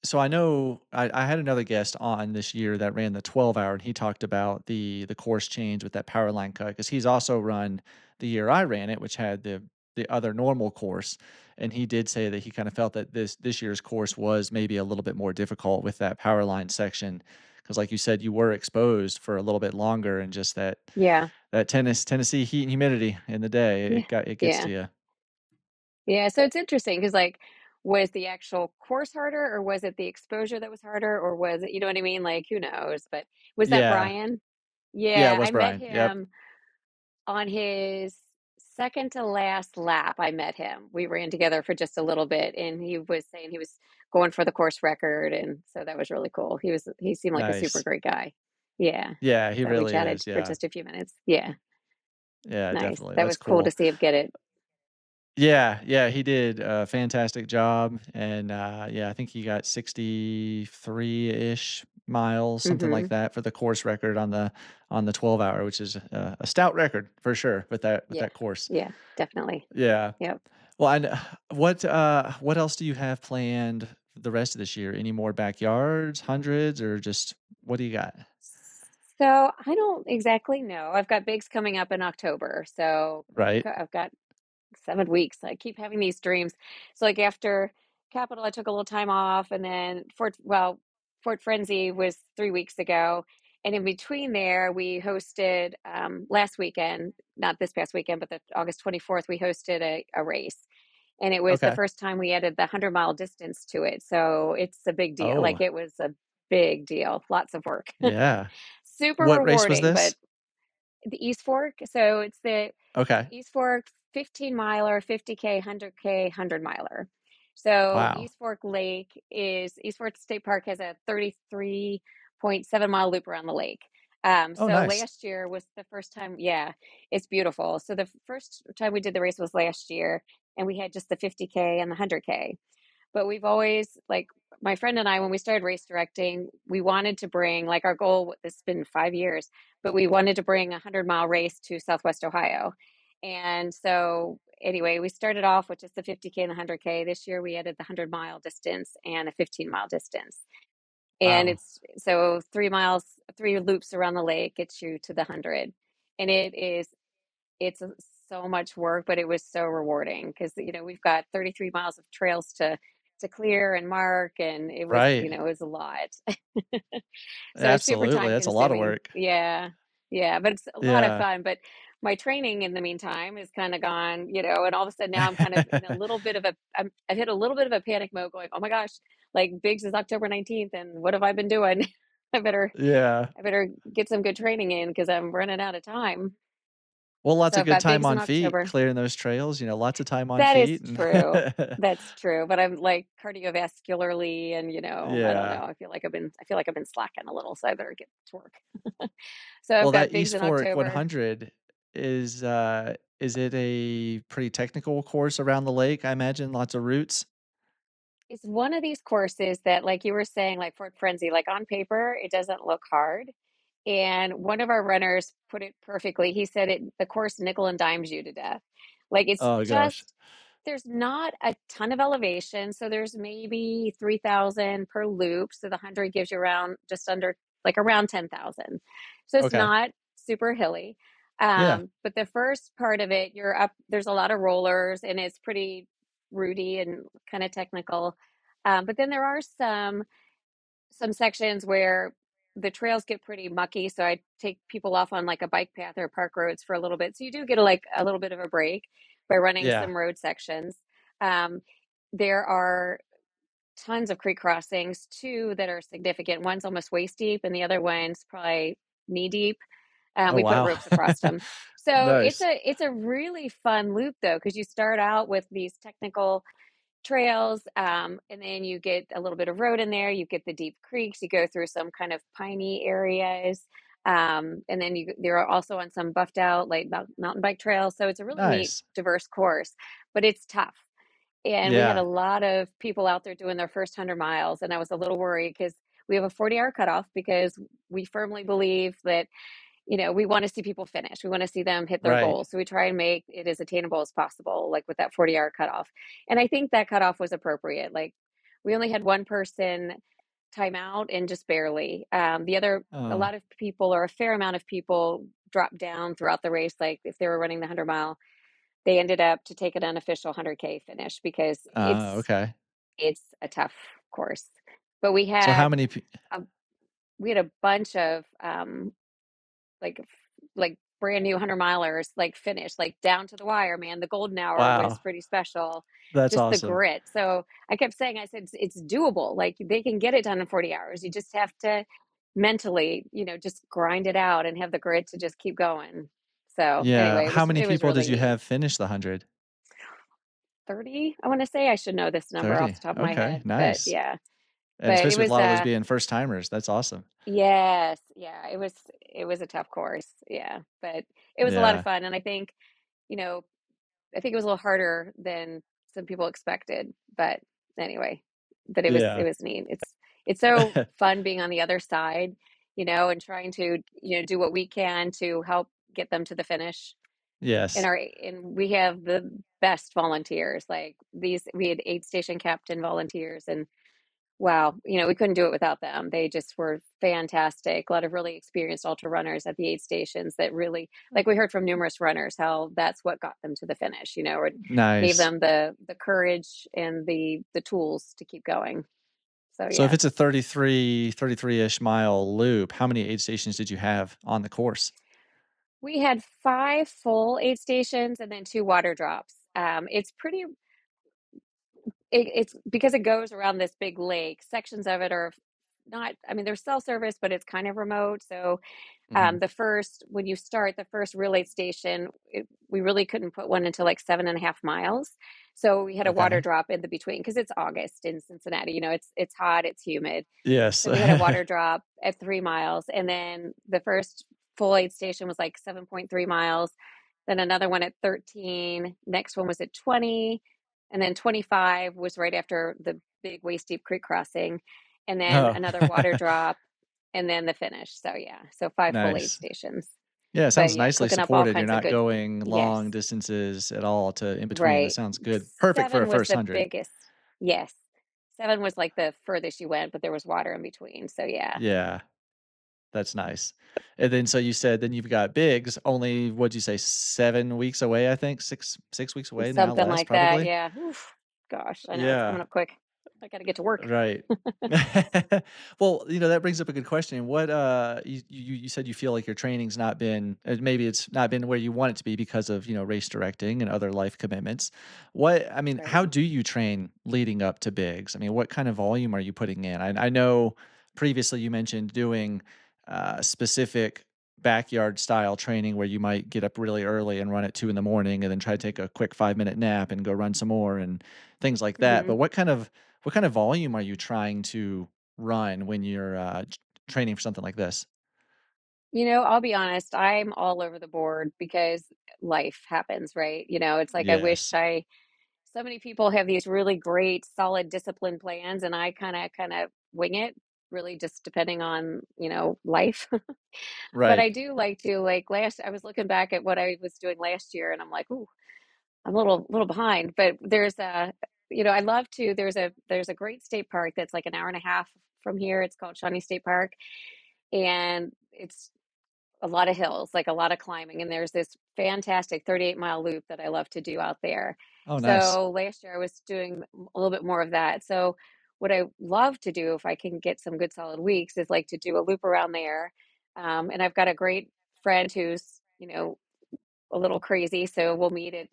so I know I had another guest on this year that ran the 12 hour, and he talked about the course change with that power line cut because he's also run the year I ran it, which had the other normal course. And he did say that he kind of felt that this year's course was maybe a little bit more difficult with that power line section. Because like you said, you were exposed for a little bit longer, and just Yeah. that Tennessee heat and humidity in the day, Yeah. it gets Yeah. to you. Yeah. So it's interesting because, like, was the actual course harder or was it the exposure that was harder or was it, you know what I mean? Like, who knows? But was that Yeah. Brian? Yeah, it Yeah. was I met Brian. Yep. him on his second to last lap. I met him. We ran together for just a little bit and he was saying he was going for the course record. And so that was really cool. He seemed like a super Nice. great guy. Yeah. Yeah, he So we really chatted is. for Yeah. just a few minutes. Yeah. Yeah, Nice. definitely. That That's was cool to cool. see him get it. Yeah, yeah, he did a fantastic job, and, yeah, I think he got 63-ish miles, something like Hmm. that, for the course record on the 12 hour, which is a stout record for sure with Yeah. that course. Yeah. Definitely. Yeah. Yep. Well, and what else do you have planned the rest of this year? Any more backyards, hundreds, or just what do you got? So I don't exactly know. I've got bigs coming up in October. So Right? I've got 7 weeks. I keep having these dreams. So like after Capital, I took a little time off, and then Fort Frenzy was 3 weeks ago, and in between there, we hosted last weekend, not this past weekend, but the August 24th, we hosted a race, and it was the Okay. first time we added the 100-mile distance to it. So it's a big deal. Like Oh, it was a big deal, lots of work, yeah. super What race was rewarding, but this? the East Fork. So it's the Okay. East Fork 15 miler, 50K, 100K, 100 miler. So Wow. East Fork State Park has a 33.7 mile loop around the lake. Oh, So nice. last year was the first time, yeah, it's beautiful. So the first time we did the race was last year, and we had just the 50K and the 100K. But we've always, like, my friend and I, when we started race directing, we wanted to bring, like, our goal, this has been 5 years, but we wanted to bring a 100-mile race to Southwest Ohio. And so, anyway, we started off with just the 50K and the 100K. This year, we added the 100-mile distance and a 15-mile distance. And Wow. it's so 3 miles, 3 loops around the lake gets you to the 100. And it's so much work, but it was so rewarding because we've got 33 miles of trails to clear and mark, and Right. it was a lot. So super Absolutely, time that's a lot of consuming. work. Yeah, yeah, but it's a lot of Yeah. fun. But my training in the meantime is kind of gone, and all of a sudden now I'm kind of in a little bit of I've hit a little bit of a panic mode, going, oh my gosh, like Biggs is October 19th, and what have I been doing? I better Yeah. I better get some good training in because I'm running out of time. Well, lots So of I've good got time bigs in on feet, October. clearing those trails, lots of time on That is feet and true. That's true, but I'm, like, cardiovascularly and, I don't Yeah. know, I feel like I've been slacking a little, so I better get to work. So I've Well, got that bigs East in Fork October. 100 is it a pretty technical course around the lake, I imagine, lots of routes? It's one of these courses that, like you were saying, like Fort Frenzy, like, on paper, it doesn't look hard, and one of our runners put it perfectly. He said the course nickel and dimes you to death. Like, it's Oh gosh. just there's not a ton of elevation, so there's maybe 3,000 per loop, so the 100 gives you around just under like, around 10,000. So it's Okay. not super hilly, Yeah. but the first part of it, you're up there's a lot of rollers, and it's pretty rooty and kinda technical, but then there are some sections where the trails get pretty mucky, so I take people off on, like, a bike path or park roads for a little bit, so you do get, like, a little bit of a break by running Yeah. some road sections. Um, there are tons of creek crossings too that are significant. One's almost waist deep, and the other one's probably knee deep. Oh, We put wow. ropes across them. So Nice. it's a really fun loop though, because you start out with these technical trails, and then you get a little bit of road in there. You get the deep creeks. You go through some kind of piney areas, and then you're also on some buffed out like mountain bike trails. So it's a really neat, Nice. diverse course, but it's tough. And we had a Yeah. lot of people out there doing their first 100 miles, and I was a little worried because we have a 40-hour cutoff because we firmly believe that we want to see people finish. We want to see them hit their Right. goals. So we try and make it as attainable as possible, like with that 40-hour cutoff. And I think that cutoff was appropriate. Like we only had one person time out and just barely. A Oh. lot of people or a fair amount of people dropped down throughout the race. Like if they were running the 100 mile, they ended up to take an unofficial 100K finish because Okay. it's a tough course. But So how many a, we had a bunch of like like brand new 100 milers like finish like down to the wire, man. The golden hour was Wow. pretty special. That's Just the awesome. grit. So I kept saying, I said it's doable. Like they can get it done in 40 hours. You just have to mentally, just grind it out and have the grit to just keep going. So Yeah. anyway, How many it was people really did you neat. have finish the 100? 30, I want to say. I should know this number off 30. the top of my Okay, head, but nice. yeah. And But it especially with a was lot of those being first timers, that's awesome. yes, yeah, it was a tough course. Yeah, but it was a lot of Yeah. fun, and you know, I think it was a little harder than some people expected, but anyway, but it Yeah. was neat. It's so fun being on the other side, and trying to, do what we can to help get them to the finish. Yes. And we have the best volunteers. Like we had aid station captain volunteers, and wow, we couldn't do it without them. They just were fantastic. A lot of really experienced ultra runners at the aid stations that really, like we heard from numerous runners, how that's what got them to the finish, or gave Nice. them the courage and the tools to keep going. So So if yeah, it's a 33-ish mile loop, how many aid stations did you have on the course? we had 5 full aid stations and then 2 water drops. It's pretty it's because it goes around this big lake. Sections of it are not, I mean, they're cell service, but it's kind of remote. So Mhm. when you start the first relay station, we really couldn't put one until like 7.5 miles. So we had a water Okay. drop in the between because it's August in Cincinnati. It's hot, it's humid. Yes. So we had a water drop at 3 miles, and then the first full aid station was like 7.3 miles. Then another one at 13. Next one was at 20, and then 25 was right after the big waist deep creek crossing, and then Oh. another water drop, and then the finish. So yeah, so 5 full aid Nice. stations. Yeah, it But sounds yeah, nicely cooking up all supported. You're kinds of not good. going Yes, long distances at all to in between. That right. sounds good. Perfect for a 7 was first the 100. biggest. Yes, 7 was like the furthest you went, but there was water in between. So yeah, Yeah, that's nice. And then so you said then you've got bigs only what'd you say 7 weeks away, I think? 6 weeks away now, something less like that. probably? Yeah. Oof. Gosh, I know it's coming Yeah. up quick. I got to get to work. Right. Well, that brings up a good question. What, you said you feel like your training's not been maybe it's not been where you want it to be because of, race directing and other life commitments. Right. How do you train leading up to bigs? I mean, what kind of volume are you putting in? I know previously you mentioned doing, specific backyard style training where you might get up really early and run at 2 in the morning and then try to take a quick 5-minute nap and go run some more and things like that. Mhm. But what kind of volume are you trying to run when you're, training for something like this? I'll be honest, I'm all over the board because life happens, right? It's like I wish Yes. I so many people have these really great solid discipline plans and I kind of wing it, really just depending on, life. But Right. I do like to like last I was looking back at what I was doing last year and I'm like, "Ooh, I'm a little behind." But I love to there's a great state park that's like an hour and a half from here. It's called Shawnee State Park and it's a lot of hills, like a lot of climbing. And there's this fantastic 38-mile loop that I love to do out there. Oh, nice. So last year I was doing a little bit more of that. So what I love to do if I can get some good solid weeks is like to do a loop around there. And I've got a great friend who's, a little crazy. So we'll meet at,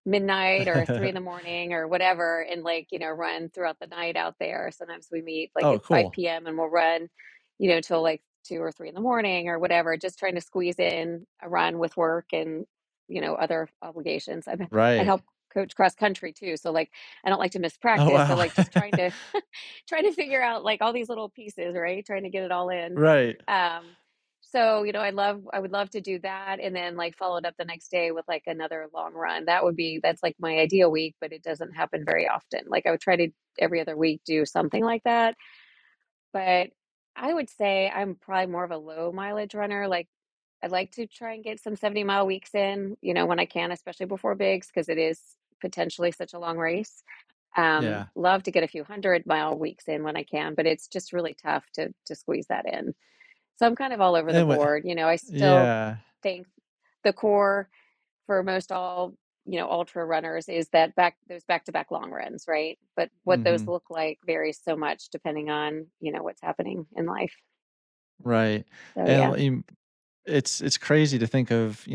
midnight or 3 in the morning or whatever and like, run throughout the night out there. Sometimes we meet like Oh, at 5 cool. PM and we'll run, till like 2 or 3 in the morning or whatever, just trying to squeeze in a run with work and, other obligations. I Right. help coach cross country too. So like I don't like to miss Oh, practice. So wow. like just trying to figure out like all these little pieces, right? Trying to get it all in. Right. Um so, I would love to do that and then like follow it up the next day with like another long run. That's like my ideal week, but it doesn't happen very often. Like I would try to every other week do something like that. But I would say I'm probably more of a low mileage runner. Like I'd like to try and get some 70-mile weeks in, when I can, especially before bigs, because it is potentially such a long race. Yeah. Love to get a few 100-mile weeks in when I can, but it's just really tough to squeeze that in. So I'm kind of all over the And what board. I still Yeah. think the core for most all, ultra runners is that those back-to-back long runs, right? But what those Mhm. look like varies so much depending on, what's happening in life. Right. So And yeah. it's crazy to think of,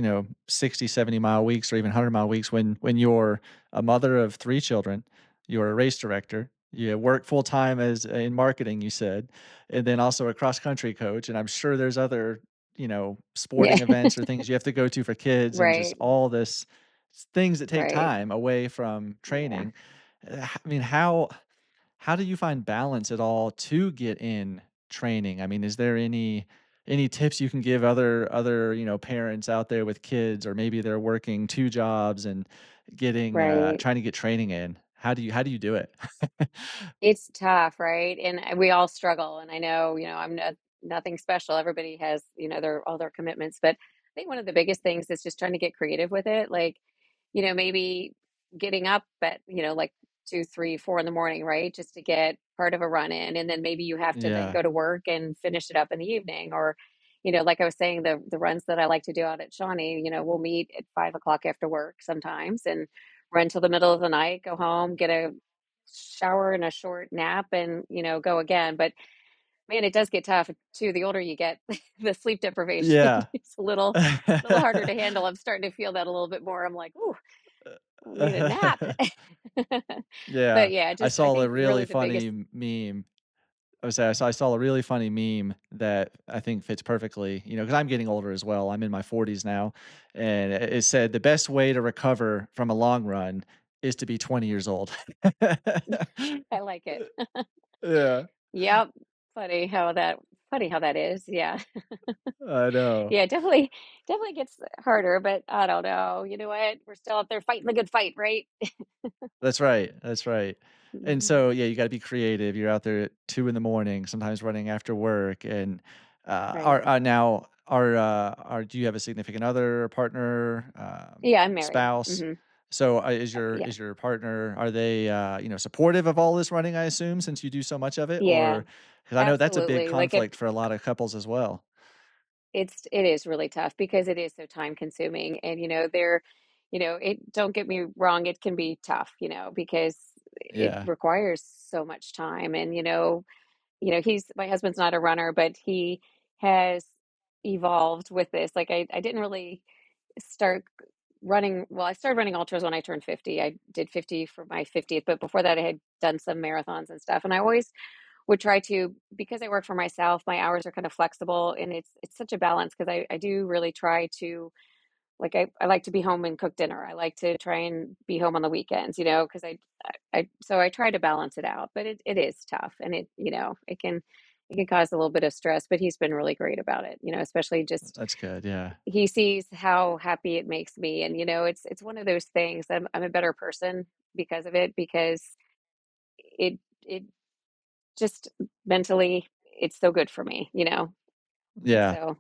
60, 70-mile weeks or even 100-mile weeks when you're a mother of 3 children, you're a race director, you work full time as in marketing, you said, and then also a cross country coach, and I'm sure there's other, Yeah. sporting events or things you have to go to for kids and just Right. all this things that take Right. time away from Yeah. training. I mean, how do you find balance at all to get in training? I mean, is there any tips you can give other, parents out there with kids or maybe they're working 2 jobs and getting Right. trying to get training in? How do you do it? It's tough, right? And we all struggle. And I know, I'm nothing special. Everybody has, all their commitments. But I think one of the biggest things is just trying to get creative with it. Like, maybe getting up at, like 2, 3, 4 in the morning, right? Just to get part of a run in. And then maybe you have to then Yeah. go to work and finish it up in the evening. Or, like I was saying, the runs that I like to do out at Shawnee, we'll meet at 5 o'clock after work sometimes and run till the middle of the night, go home, get a shower and a short nap and, go again. But man, it does get tough too. The older you get, the sleep deprivation Yeah. is a little harder to handle. I'm starting to feel that a little bit more. I'm like, ooh, I need a nap. Yeah. But yeah, I just I saw a think really really the funny biggest meme. I saw a really funny meme that I think fits perfectly, because I'm getting older as well. I'm in my 40s now, and it said the best way to recover from a long run is to be 20 years old. I like it. Yeah, Yep. Funny how that is. Yeah. I know. Yeah, definitely gets harder, but I don't know. You know what? We're still out there fighting the good fight, right? That's right, that's right. And Mhm. so, yeah, you gotta be creative. You're out there at 2 in the morning, sometimes running after work, and, Right. do you have a significant other, partner, Yeah, I'm married. spouse? So, Yeah. is your partner, are they, supportive of all this running, I assume, since you do so much of it? Yeah, Or because I know that's a big absolutely. Like conflict for a lot of couples as well. it is really tough because it is so time consuming and it don't get me wrong, it can be tough, because it Yeah, requires so much time and he's my husband's not a runner, but he has evolved with this. Like I didn't really start I started running ultras when I turned 50. I did 50 for my 50th, but before that I had done some marathons and stuff. And I always would try to, because I work for myself, my hours are kind of flexible, and it's such a balance because I do really try to, like, I like to be home and cook dinner. I like to try and be home on the weekends, because so I try to balance it out, but it is tough, and it can cause a little bit of stress, but he's been really great about it, especially just That's good, yeah. he sees how happy it makes me. And it's one of those things. I'm a better person because of it, because it just mentally, it's so good for me. Yeah. So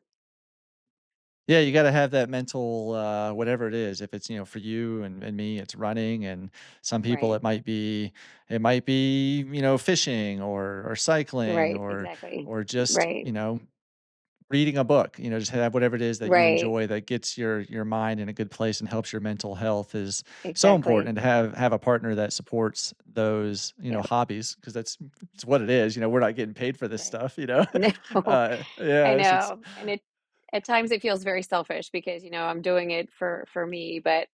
Yeah, you gotta have that mental, whatever it is. If it's, for you and me, it's running, and some people right, it might be, fishing or cycling right, or exactly, just, right, reading a book, just have whatever it is that you right, enjoy that gets your mind in a good place and helps your mental health is so important. exactly. And to have a partner that supports those, Yep, hobbies, because it's what it is. We're not getting paid for this right. stuff. No, I Yeah, it's know, and at times it feels very selfish because I'm doing it for me, but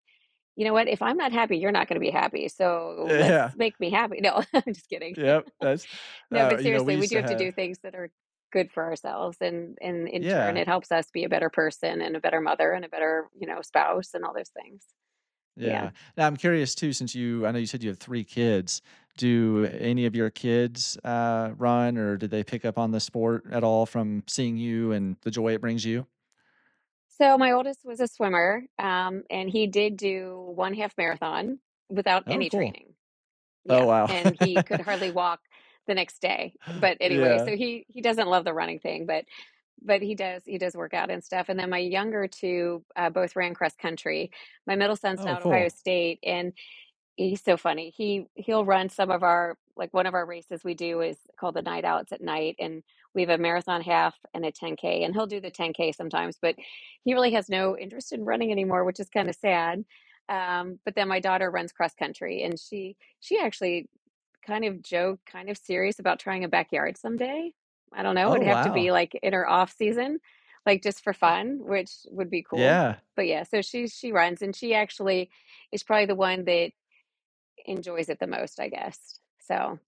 you know what? If I'm not happy, you're not going to be happy. So let's yeah. make me happy. No, I'm just kidding. Yep, that's No, but we seriously, we used do to have to have do things that are good for ourselves, and in turn, yeah, it helps us be a better person and a better mother and a better, spouse and all those things. Yeah. yeah. Now I'm curious too, since I know you said you have 3 kids. Do any of your kids, run, or did they pick up on the sport at all from seeing you and the joy it brings you? So my oldest was a swimmer, and he did do one half marathon without Oh, any cool. training. Oh, Yeah, wow. and he could hardly walk the next day. But anyway, Yeah. so he doesn't love the running thing, but he does work out and stuff. And then my younger two both ran cross country. My middle son's Oh, now at Ohio cool. State, and he's so funny. He'll run some of our, like, one of our races we do is called the night outs at night, and we have a marathon half and a 10K, and he'll do the 10K sometimes, but he really has no interest in running anymore, which is kind of sad. But then my daughter runs cross country, and she actually kind of joked, kind of serious about trying a backyard someday. I don't know. Oh, It'd have to be wow. like in her off season, like just for fun, which would be cool. Yeah. But yeah, so she runs, and she actually is probably the one that enjoys it the most, I guess. So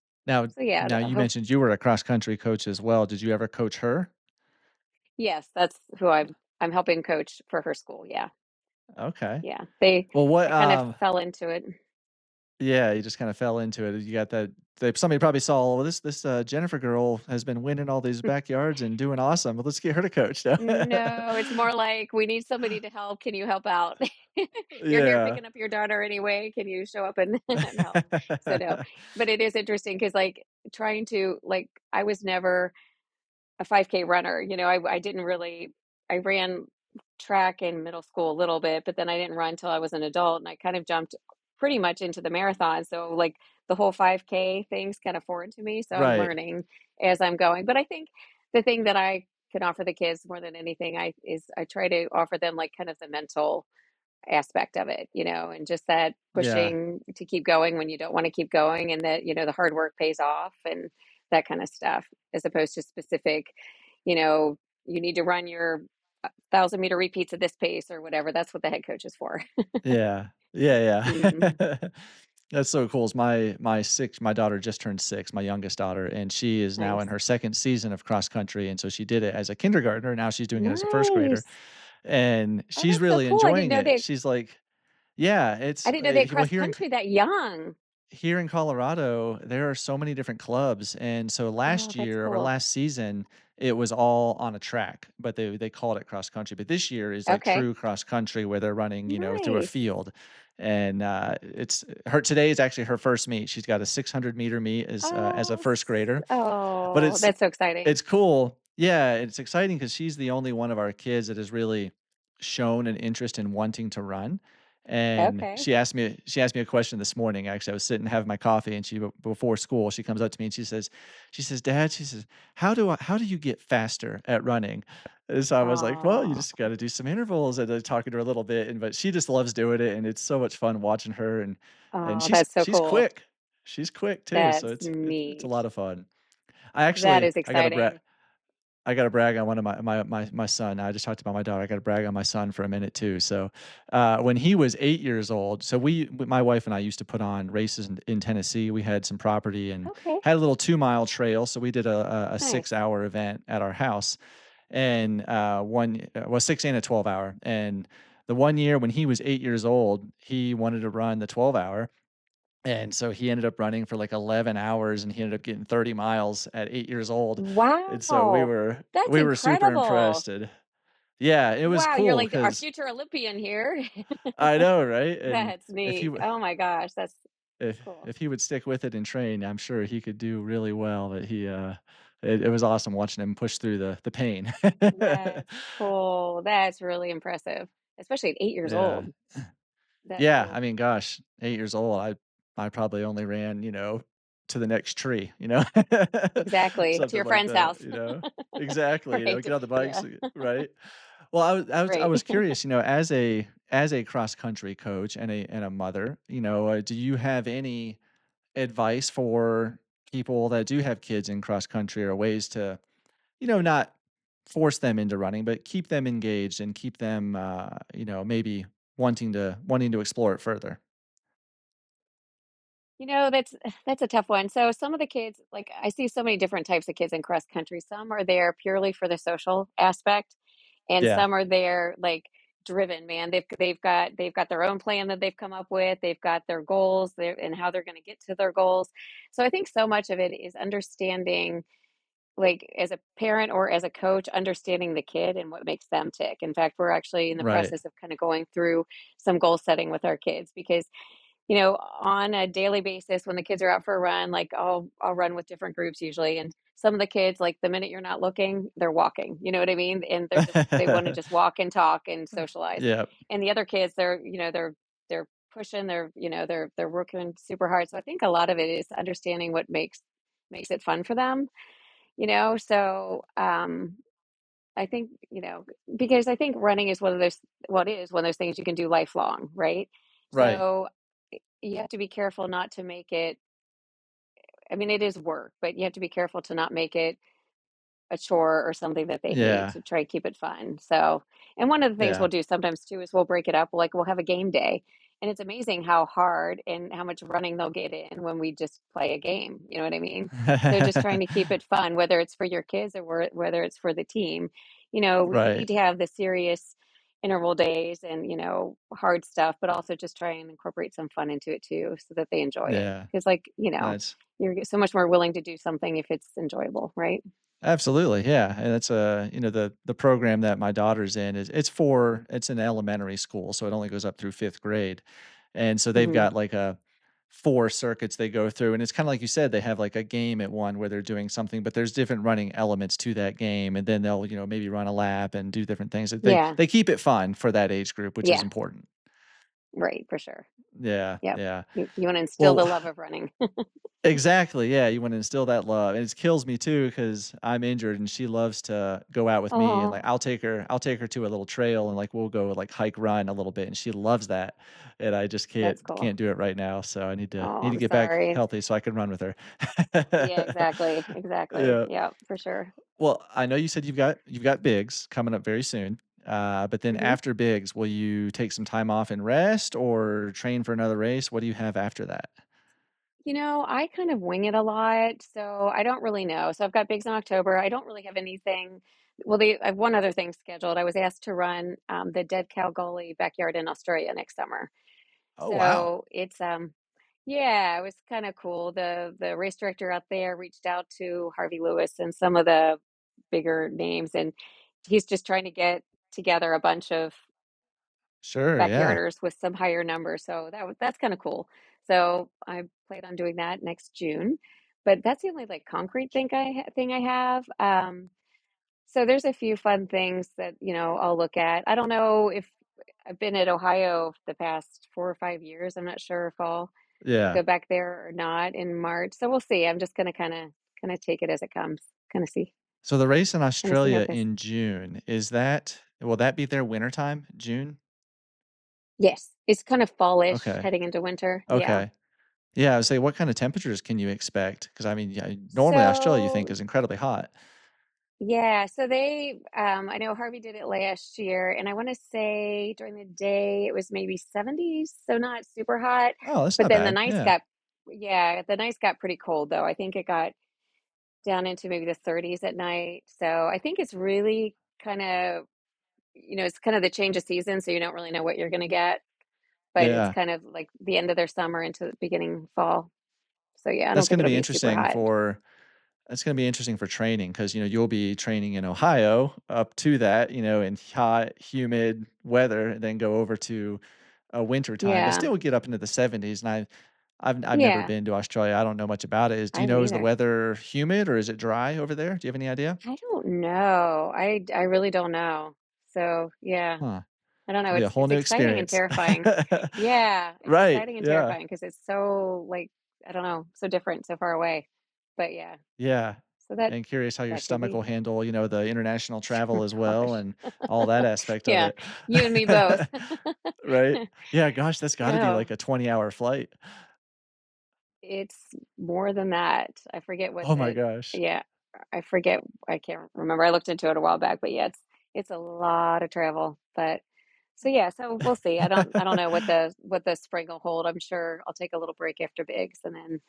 yeah, Now I you hope. mentioned you were a cross country coach as well. Did you ever coach her? Yes, that's who I'm helping coach for her school. Yeah, Okay. yeah. Well, I kind of fell into it. yeah, you just kinda fell into it. You got somebody probably saw, "Well, this Jennifer girl has been winning all these backyards and doing awesome. Well, let's get her to coach." No, it's more like we need somebody to help. Can you help out? You're here Yeah. picking up your daughter anyway. Can you show up and, and help? So no, but it is interesting because, like, trying to, like, I was never a 5K runner. I didn't really, I ran track in middle school a little bit, but then I didn't run till I was an adult, and I kind of jumped pretty much into the marathon. So, like, the whole 5K thing's kind of foreign to me. So I'm Right. learning as I'm going. But I think the thing that I can offer the kids more than anything, I try to offer them, like, kind of the mental aspect of it, and just that Yeah. pushing to keep going when you don't want to keep going, and that, the hard work pays off, and that kind of stuff, as opposed to specific, you know, you need to run your 1,000-meter repeats at this pace or whatever. That's what the head coach is for. Yeah. Yeah, Mhm. yeah. That's so cool. Is my daughter just turned 6, my youngest daughter, and she is now in Nice. her 2nd season of cross country, and so she did it as a kindergartner, now she's doing it as a 1st grader, Nice. and Oh, she's that's so really cool. I didn't enjoying know it. they She's like yeah, I it's, didn't know they had well, cross country that young. here in Colorado, there are so many different clubs, and so Oh, last that's year or cool. last season, it was all on a track, but they called it cross country. But this year is like Okay. true cross country where they're running, through a Nice. field, and it's her today is actually her first meet. She's got a 600-meter meet as a Oh, first grader, but oh, that's so exciting. it's cool. Yeah, it's exciting because she's the only one of our kids that has really shown an interest in wanting to run, and Okay. she asked me a question this morning, actually. I was sitting having my coffee, and before school, she comes up to me and she says, "Dad," she says, how do you get faster at running?" And so I was like, "Well, you Oh, just gotta do some intervals," and then talking to her a little bit, but she just loves doing it, and it's so much fun watching her, and oh, she's that's so she's cool. quick. She's quick too, so That's it's a lot neat. of fun. That is I gotta brag exciting. I gotta brag on one of my son. I just talked about my daughter. I gotta brag on my son for a minute too. So, when he was 8 years old, so my wife and I used to put on races in Tennessee. We had some property and Okay, had a little 2-mile trail, so we did a nice. 6-hour event at our house, and, well, 6 and a 12-hour, and the one year when he was 8 years old, he wanted to run the 12-hour, and so he ended up running for like 11 hours, and he ended up getting 30 miles at 8 years old, and so we Wow, were that's we were super incredible. impressed, and yeah, it was Wow, you're cool like our because future Olympian here. I know, right? And That's neat. Oh my gosh, that's if cool. if he would stick with it and train, I'm sure he could do really well, but it was awesome watching him push through the pain. That's cool. That's really impressive, especially at 8 years Yeah. old. That's Yeah, cool. I mean, gosh, 8 years old, I probably only ran, to the next tree, Exactly, to something your like friend's that, house. Exactly, Right, get on the bikes, yeah, right? Well, I right. was curious, as a cross country coach and a mother, do you have any advice for people that do have kids in cross country or ways to, not force them into running, but keep them engaged and keep them, maybe wanting to explore it further? That's a tough one. So some of the kids, like I see so many different types of kids in cross country. Some are there purely for the social aspect, and Yeah, some are there like driven, man. They've got their own plan that they've come up with. They've got their goals there and how they're going to get to their goals. So I think so much of it is understanding, like as a parent or as a coach, understanding the kid and what makes them tick. In fact, we're actually in the right. process of kind of going through some goal setting with our kids because on a daily basis when the kids are out for a run, like I'll run with different groups usually, and some of the kids, like the minute you're not looking, they're walking. You know what I mean? And they want to just walk and talk and socialize. Yeah, And the other kids, they're pushing, they're working super hard. So I think a lot of it is understanding what makes it fun for them. So I think because I think running is one of those what is one of those things you can do lifelong, right? right. So you have to be careful not to make it, I mean, it is work, but you have to be careful to not make it a chore or something that they hate Yeah, to try to keep it fun. So, and one of the things yeah. we'll do sometimes too is we'll break it up. Like we'll have a game day, and it's amazing how hard and how much running they'll get in when we just play a game. You know what I mean? So just trying to keep it fun, whether it's for your kids or whether it's for the team. We Right. need to have the serious interval days and hard stuff, but also just try and incorporate some fun into it too, so that they enjoy it. Yeah. Because That's you're so much more willing to do something if it's enjoyable, right? absolutely, yeah, and it's the program that my daughter's in it's an elementary school, so it only goes up through 5th grade, and so they've Hmm. got, like, 4 circuits they go through, and it's kinda like you said, they have, like, a game at one where they're doing something, but there's different running elements to that game, and then they'll, maybe run a lap and do different things. They Yeah. they keep it fun for that age group, which is Yeah. important. Right, for sure. Yeah, Yep. yeah. You wanna instill Well the love of running. exactly, yeah, you wanna instill that love, and it kills me too because 'cause I'm injured and she loves to go out with me, and, Oh, like, I'll take her to a little trail and, like, we'll go, like, hike, run a little bit, and she loves that, and I just can't that's cool. can't do it right now, so I Oh, need to I'm get back sorry. healthy so I can run with her. Yeah, exactly, exactly. Yeah. Yeah, for sure. Well, I know you said you've got bigs coming up very soon, but then Mhm. after bigs, will you take some time off and rest or train for another race? What do you have after that? I kind of wing it a lot, so I don't really know. So I've got bigs in October. I don't really have anything. Well, I have one other thing scheduled. I was asked to run the Dead Cow Gully backyard in Australia next summer. Oh, wow. So yeah, it was kind of cool. The race director out there reached out to Harvey Lewis and some of the bigger names, and he's just trying to get together a bunch of Sure, yeah. backyarders with some higher numbers. So that's kind of cool. So I plan on doing that next June, but that's the only like concrete thing I have. So there's a few fun things that I'll look at. I don't know if I've been at Ohio the past 4 or 5 years. I'm not sure if I'll Yeah. go back there or not in March. So we'll see. I'm just gonna kind of take it as it comes. So the race in Kind of see how Australia it goes. in June, will that be their winter time? June? Yes, it's kind of fallish Okay. heading into winter. Yeah. Okay. Yeah, I would say what kind of temperatures can you expect? Because I mean, yeah, normally Australia you think So is incredibly hot. Yeah, so I know Harvey did it last year, and I wanna say during the day it was maybe 70s, so not super hot, Oh, that's but not then the bad. nights Yeah. got yeah, the nights got pretty cold, though. I think it got down into maybe the 30s at night, so I think it's really kinda it's kind of the change of season, so you don't really know what you're gonna get, but it's Yeah. kind of like the end of their summer into the beginning fall. So, yeah, I don't That's think gonna it'll be be super interesting hot. for That's gonna be interesting for training because you'll be training in Ohio up to that, in hot, humid weather, and then go over to a winter time, but Yeah. still get up into the 70s, and I've never Yeah. been to Australia, I don't know much about it. Do I you haven't know, is the either. weather humid or is it dry over there? Do you have any idea? I don't know. I really don't know. So, yeah, Huh. I don't know. Could be a whole It's new exciting and experience. terrifying. Yeah, it's Right, exciting and yeah, terrifying because it's so, like, I don't know, so different, so far away. But, yeah, yeah, so that and curious how your that could stomach will be handle, the international travel oh as well gosh. and all that aspect of Yeah, it. you and me both. Right? Yeah, gosh, that's gotta be Oh, like a 20-hour flight. it's more than that. I forget what Oh my the gosh. yeah, I forget. I can't remember. I looked into it a while back, but yeah, it's a lot of travel. But so yeah, so we'll see. I don't know what the spring will hold. I'm sure I'll take a little break after bigs, and then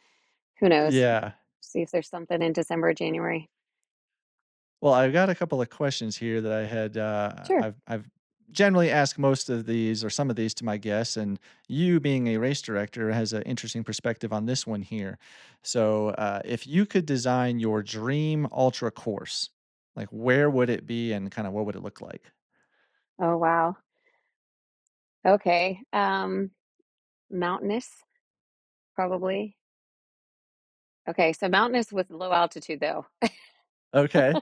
who knows? Yeah. See if there's something in December, or January. Well, I've got a couple of questions here that I had, Sure. I've generally asked most of these or some of these to my guests, and you being a race director has an interesting perspective on this one here. So, if you could design your dream ultra course, like where would it be and kind of what would it look like? Oh wow. Okay. Mountainous probably. Okay, so mountainous with low altitude though. Okay.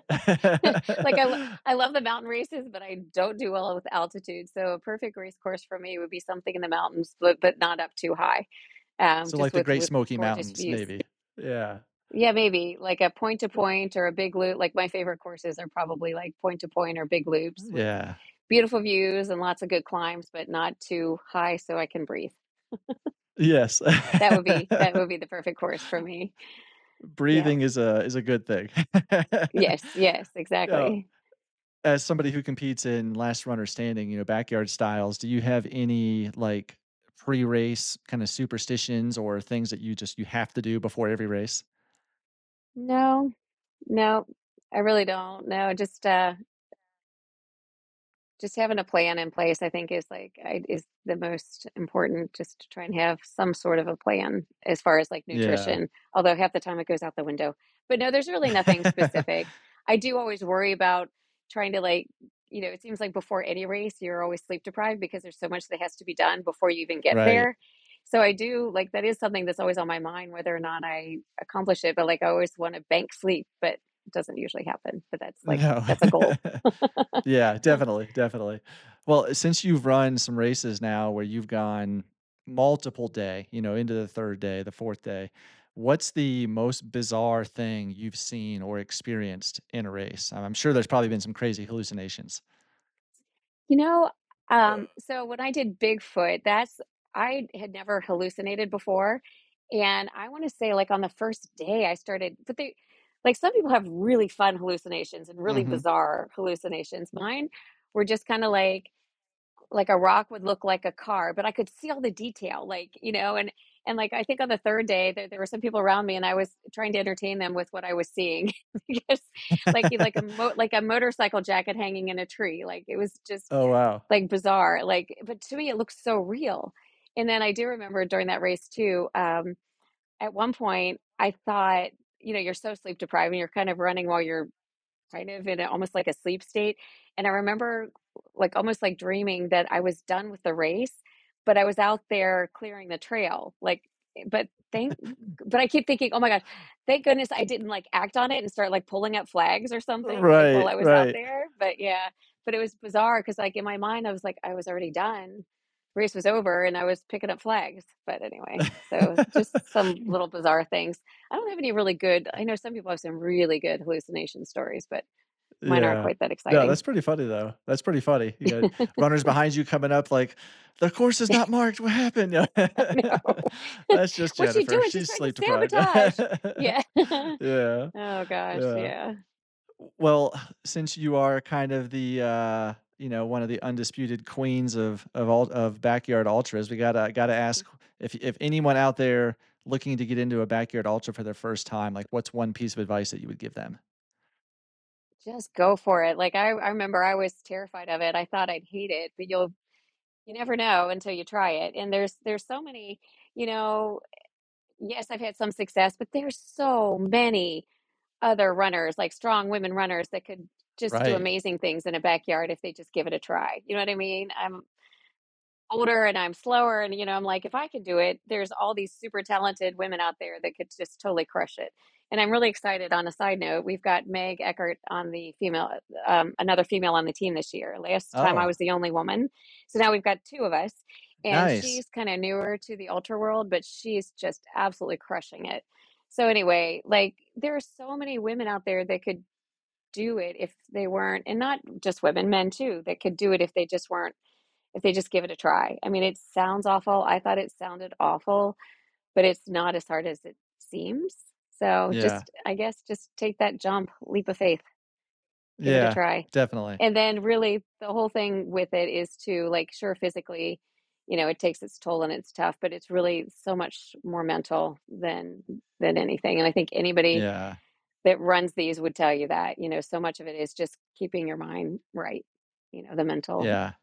Like, I love the mountain races, but I don't do well with altitude, so a perfect race course for me would be something in the mountains, but not up too high, So, like just the with Great Smoky gorgeous Mountains, views. maybe. Yeah. Yeah, maybe, like a point to point or a big loop, like, my favorite courses are probably, like, point to point or big loops with Yeah. beautiful views and lots of good climbs, but not too high so I can breathe. Yes. That would be the perfect course for me. Yeah. Breathing is a good thing. Yes, yes, Yeah. exactly. As somebody who competes in last runner standing, backyard styles, do you have any like pre-race kind of superstitions or things that you have to do before every race? No, no, I really don't. No, just having a plan in place, I think is the most important, just to try and have some sort of a plan as far as, like, Yeah. nutrition, although half the time it goes out the window. But no, there's really nothing specific. I do always worry about trying to, like it seems like before any race, you're always sleep deprived because there's so much that has to be done before you even get Right. there. So I do like, that is something that's always on my mind whether or not I accomplish it, but, like, I always wanna bank sleep, but it doesn't usually happen, but No. that's a goal. Yeah, definitely, definitely. Well, since you've run some races now where you've gone multiple day, into the 3rd day, the 4th day, what's the most bizarre thing you've seen or experienced in a race? I'm sure there's probably been some crazy hallucinations. You know, so when I did Bigfoot, I had never hallucinated before, and I wanna say, like, on the first day I started but they like, some people have really fun hallucinations and really Mhm. bizarre hallucinations. Mine were just kinda like a rock would look like a car, but I could see all the detail, and like I think on the third day there were some people around me, and I was trying to entertain them with what I was seeing because like a motorcycle jacket hanging in a tree, like it was just Oh, wow. like bizarre, like but to me it looks so real. And then I do remember during that race too, at one point I thought, you're so sleep deprived and you're kind of running while you're kind of in almost like a sleep state. And I remember like almost like dreaming that I was done with the race, but I was out there clearing the trail. But thank, but I keep thinking, oh my gosh, thank goodness I didn't like act on it and start like pulling up flags or something like while Right, I was out right. there. But yeah, but it was bizarre because like in my mind, I was like, I was already done. Race was over and I was picking up flags. But anyway, so just some little bizarre things. I don't have any really good. I know some people have some really good hallucination stories, but mine aren't Yeah. quite that No, exciting. that's pretty funny, though. That's pretty funny. You got runners behind you coming up like, "The course is not marked, what happened?" No. That's just What's she Jennifer, doing? She's she's trying to sleep deprived. sabotage. Yeah. Yeah, Oh gosh, yeah. yeah. Well, since you are kind of the, one of the undisputed queens of backyard ultras, we gotta ask if anyone out there looking to get into a backyard ultra for their first time, like, what's one piece of advice that you would give them? Just go for it. Like, I remember I was terrified of it. I thought I'd hate it, but you never know until you try it. And there's so many, you know, yes, I've had some success, but there's so many other runners, like strong women runners that could just do Right. amazing things in a backyard if they just give it a try. You know what I mean? I'm older and I'm slower and I'm like if I could do it, there's all these super talented women out there that could just totally crush it. And I'm really excited on a side note, we've got Meg Eckert on the female another female on the team this year. Last time I Oh, was the only woman. So now we've got two of us and nice. she's kind of newer to the ultra world, but she's just absolutely crushing it. So anyway, like there are so many women out there that could do it if they weren't, and not just women, men too, that could do it if they just weren't, if they just give it a try. I mean, it sounds awful. I thought it sounded awful, but it's not as hard as it seems. So Yeah. just, I guess, just take that jump, leap of faith, give it a Yeah, try. definitely. And then really the whole thing with it is to like, sure, physically, it takes its toll and it's tough, but it's really so much more mental than anything. And I think anybody Yeah. that runs these would tell you that, so much of it is just keeping your mind right, the mental Yeah.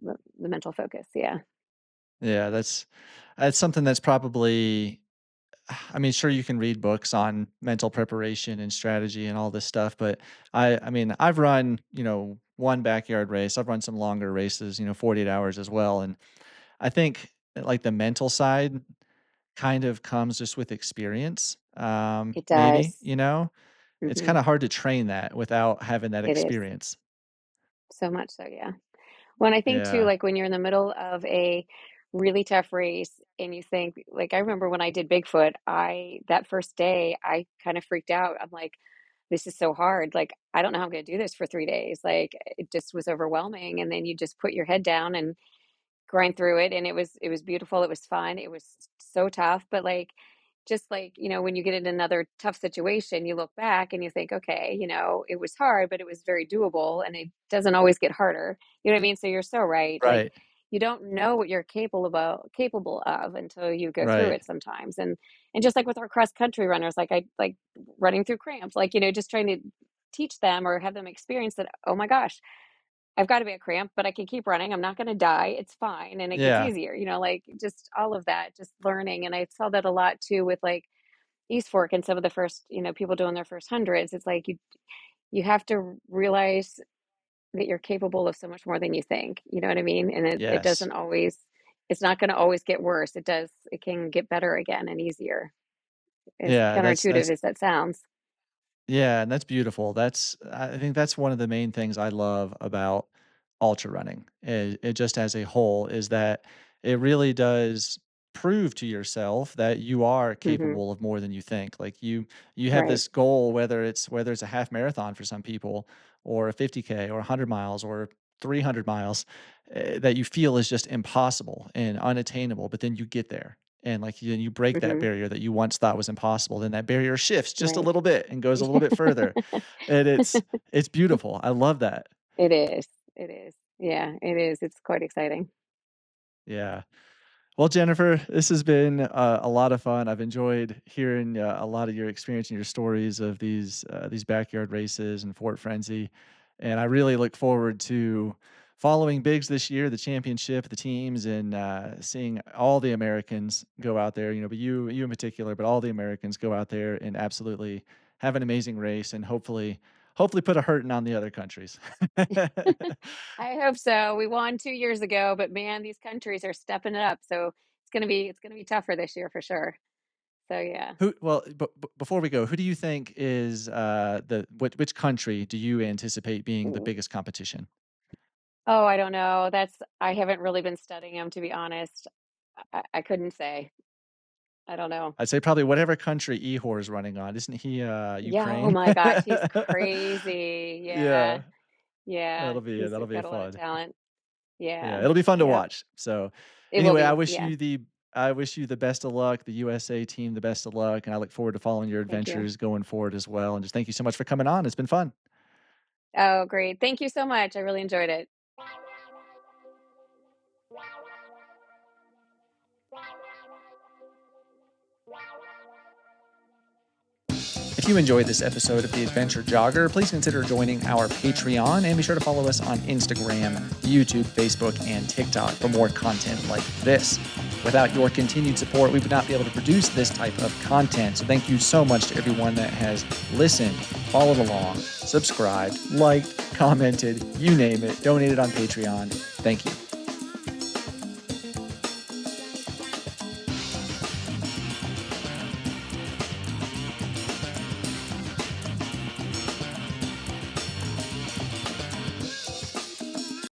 the mental focus. Yeah. Yeah, that's something that's probably I mean, sure, you can read books on mental preparation and strategy and all this stuff, but I mean, I've run, one backyard race. I've run some longer races, 48 hours as well. And I think that, like, the mental side kind of comes just with experience. It Maybe, does. it's kind Mhm. of hard to train that without having that It is. experience. So much so, yeah. When I think too, Yeah. like, when you're in the middle of a really tough race and you think like, I remember when I did Bigfoot, I that first day, I kind of freaked out. I'm like, "This is so hard. Like, I don't know how I'm gonna do this for 3 days." Like, it just was overwhelming, and then you just put your head down and grind through it, and it was beautiful, it was fun, it was so tough, but, like, just like, when you get in another tough situation, you look back and you think, "Okay, it was hard, but it was very doable, and it doesn't always get harder." You know what I mean? So you're so right, like, Right. you don't know what you're capable of until you go through Right. it sometimes, and just like with our cross country runners, like, I like running through cramps, like, just trying to teach them or have them experience that, "Oh my gosh, I've got to be a cramp, but I can keep running. I'm not going to die. It's fine." And it gets Yeah. easier, like just all of that, just learning. And I saw that a lot too with like East Fork and some of the first, people doing their first hundreds. It's like you have to realize that you're capable of so much more than you think. You know what I mean? And it Yes. doesn't always, it's not going to always get worse. It can get better again and easier, as Yeah, counterintuitive as that sounds. yeah, and that's beautiful. I think that's one of the main things I love about ultra running. It just as a whole is that it really does prove to yourself that you are Hmm. capable of more than you think. Like you have Right. this goal, whether it's a half marathon for some people or a 50K or 100 miles or 300 miles, that you feel is just impossible and unattainable, but then you get there. And like you break that Hmm. barrier that you once thought was impossible, then that barrier shifts just a Right. little bit and goes a little bit further. And it's beautiful. I love that. It is. It is. Yeah, it is. It's quite exciting. Yeah. Well, Jennifer, this has been a lot of fun. I've enjoyed hearing a lot of your experience and your stories of these backyard races and Fort Frenzy, and I really look forward to following Bigs this year, the championship, the teams, and seeing all the Americans go out there. But you in particular, but all the Americans go out there and absolutely have an amazing race, and hopefully put a hurting on the other countries. I hope so. We won 2 years ago, but man, these countries are stepping it up, so it's gonna be tougher this year for sure. So, yeah. Who well, but before we go, who do you think is, the which country do you anticipate being the Ooh. biggest competition? Oh, I don't know. I haven't really been studying them, to be honest. I couldn't say. I don't know. I'd say probably whatever country Ihor is running on. Isn't he, Yeah, oh Ukraine? my gosh, he's crazy. Yeah. Yeah, Yeah, he's that'll be got a lot of fun. talent. Yeah, Yeah. it'll be fun to Yep. watch. So, It will anyway, be. Yeah. I wish you the best of luck, the USA team the best of luck, and I look forward to following your Thank you. adventures going forward as well, and just thank you so much for coming on. It's been fun. Oh, great. Thank you so much. I really enjoyed it. If you enjoyed this episode of The Adventure Jogger, please consider joining our Patreon and be sure to follow us on Instagram, YouTube, Facebook, and TikTok for more content like this. Without your continued support, we would not be able to produce this type of content. So thank you so much to everyone that has listened, followed along, subscribed, liked, commented, you name it, donated on Patreon. Thank you.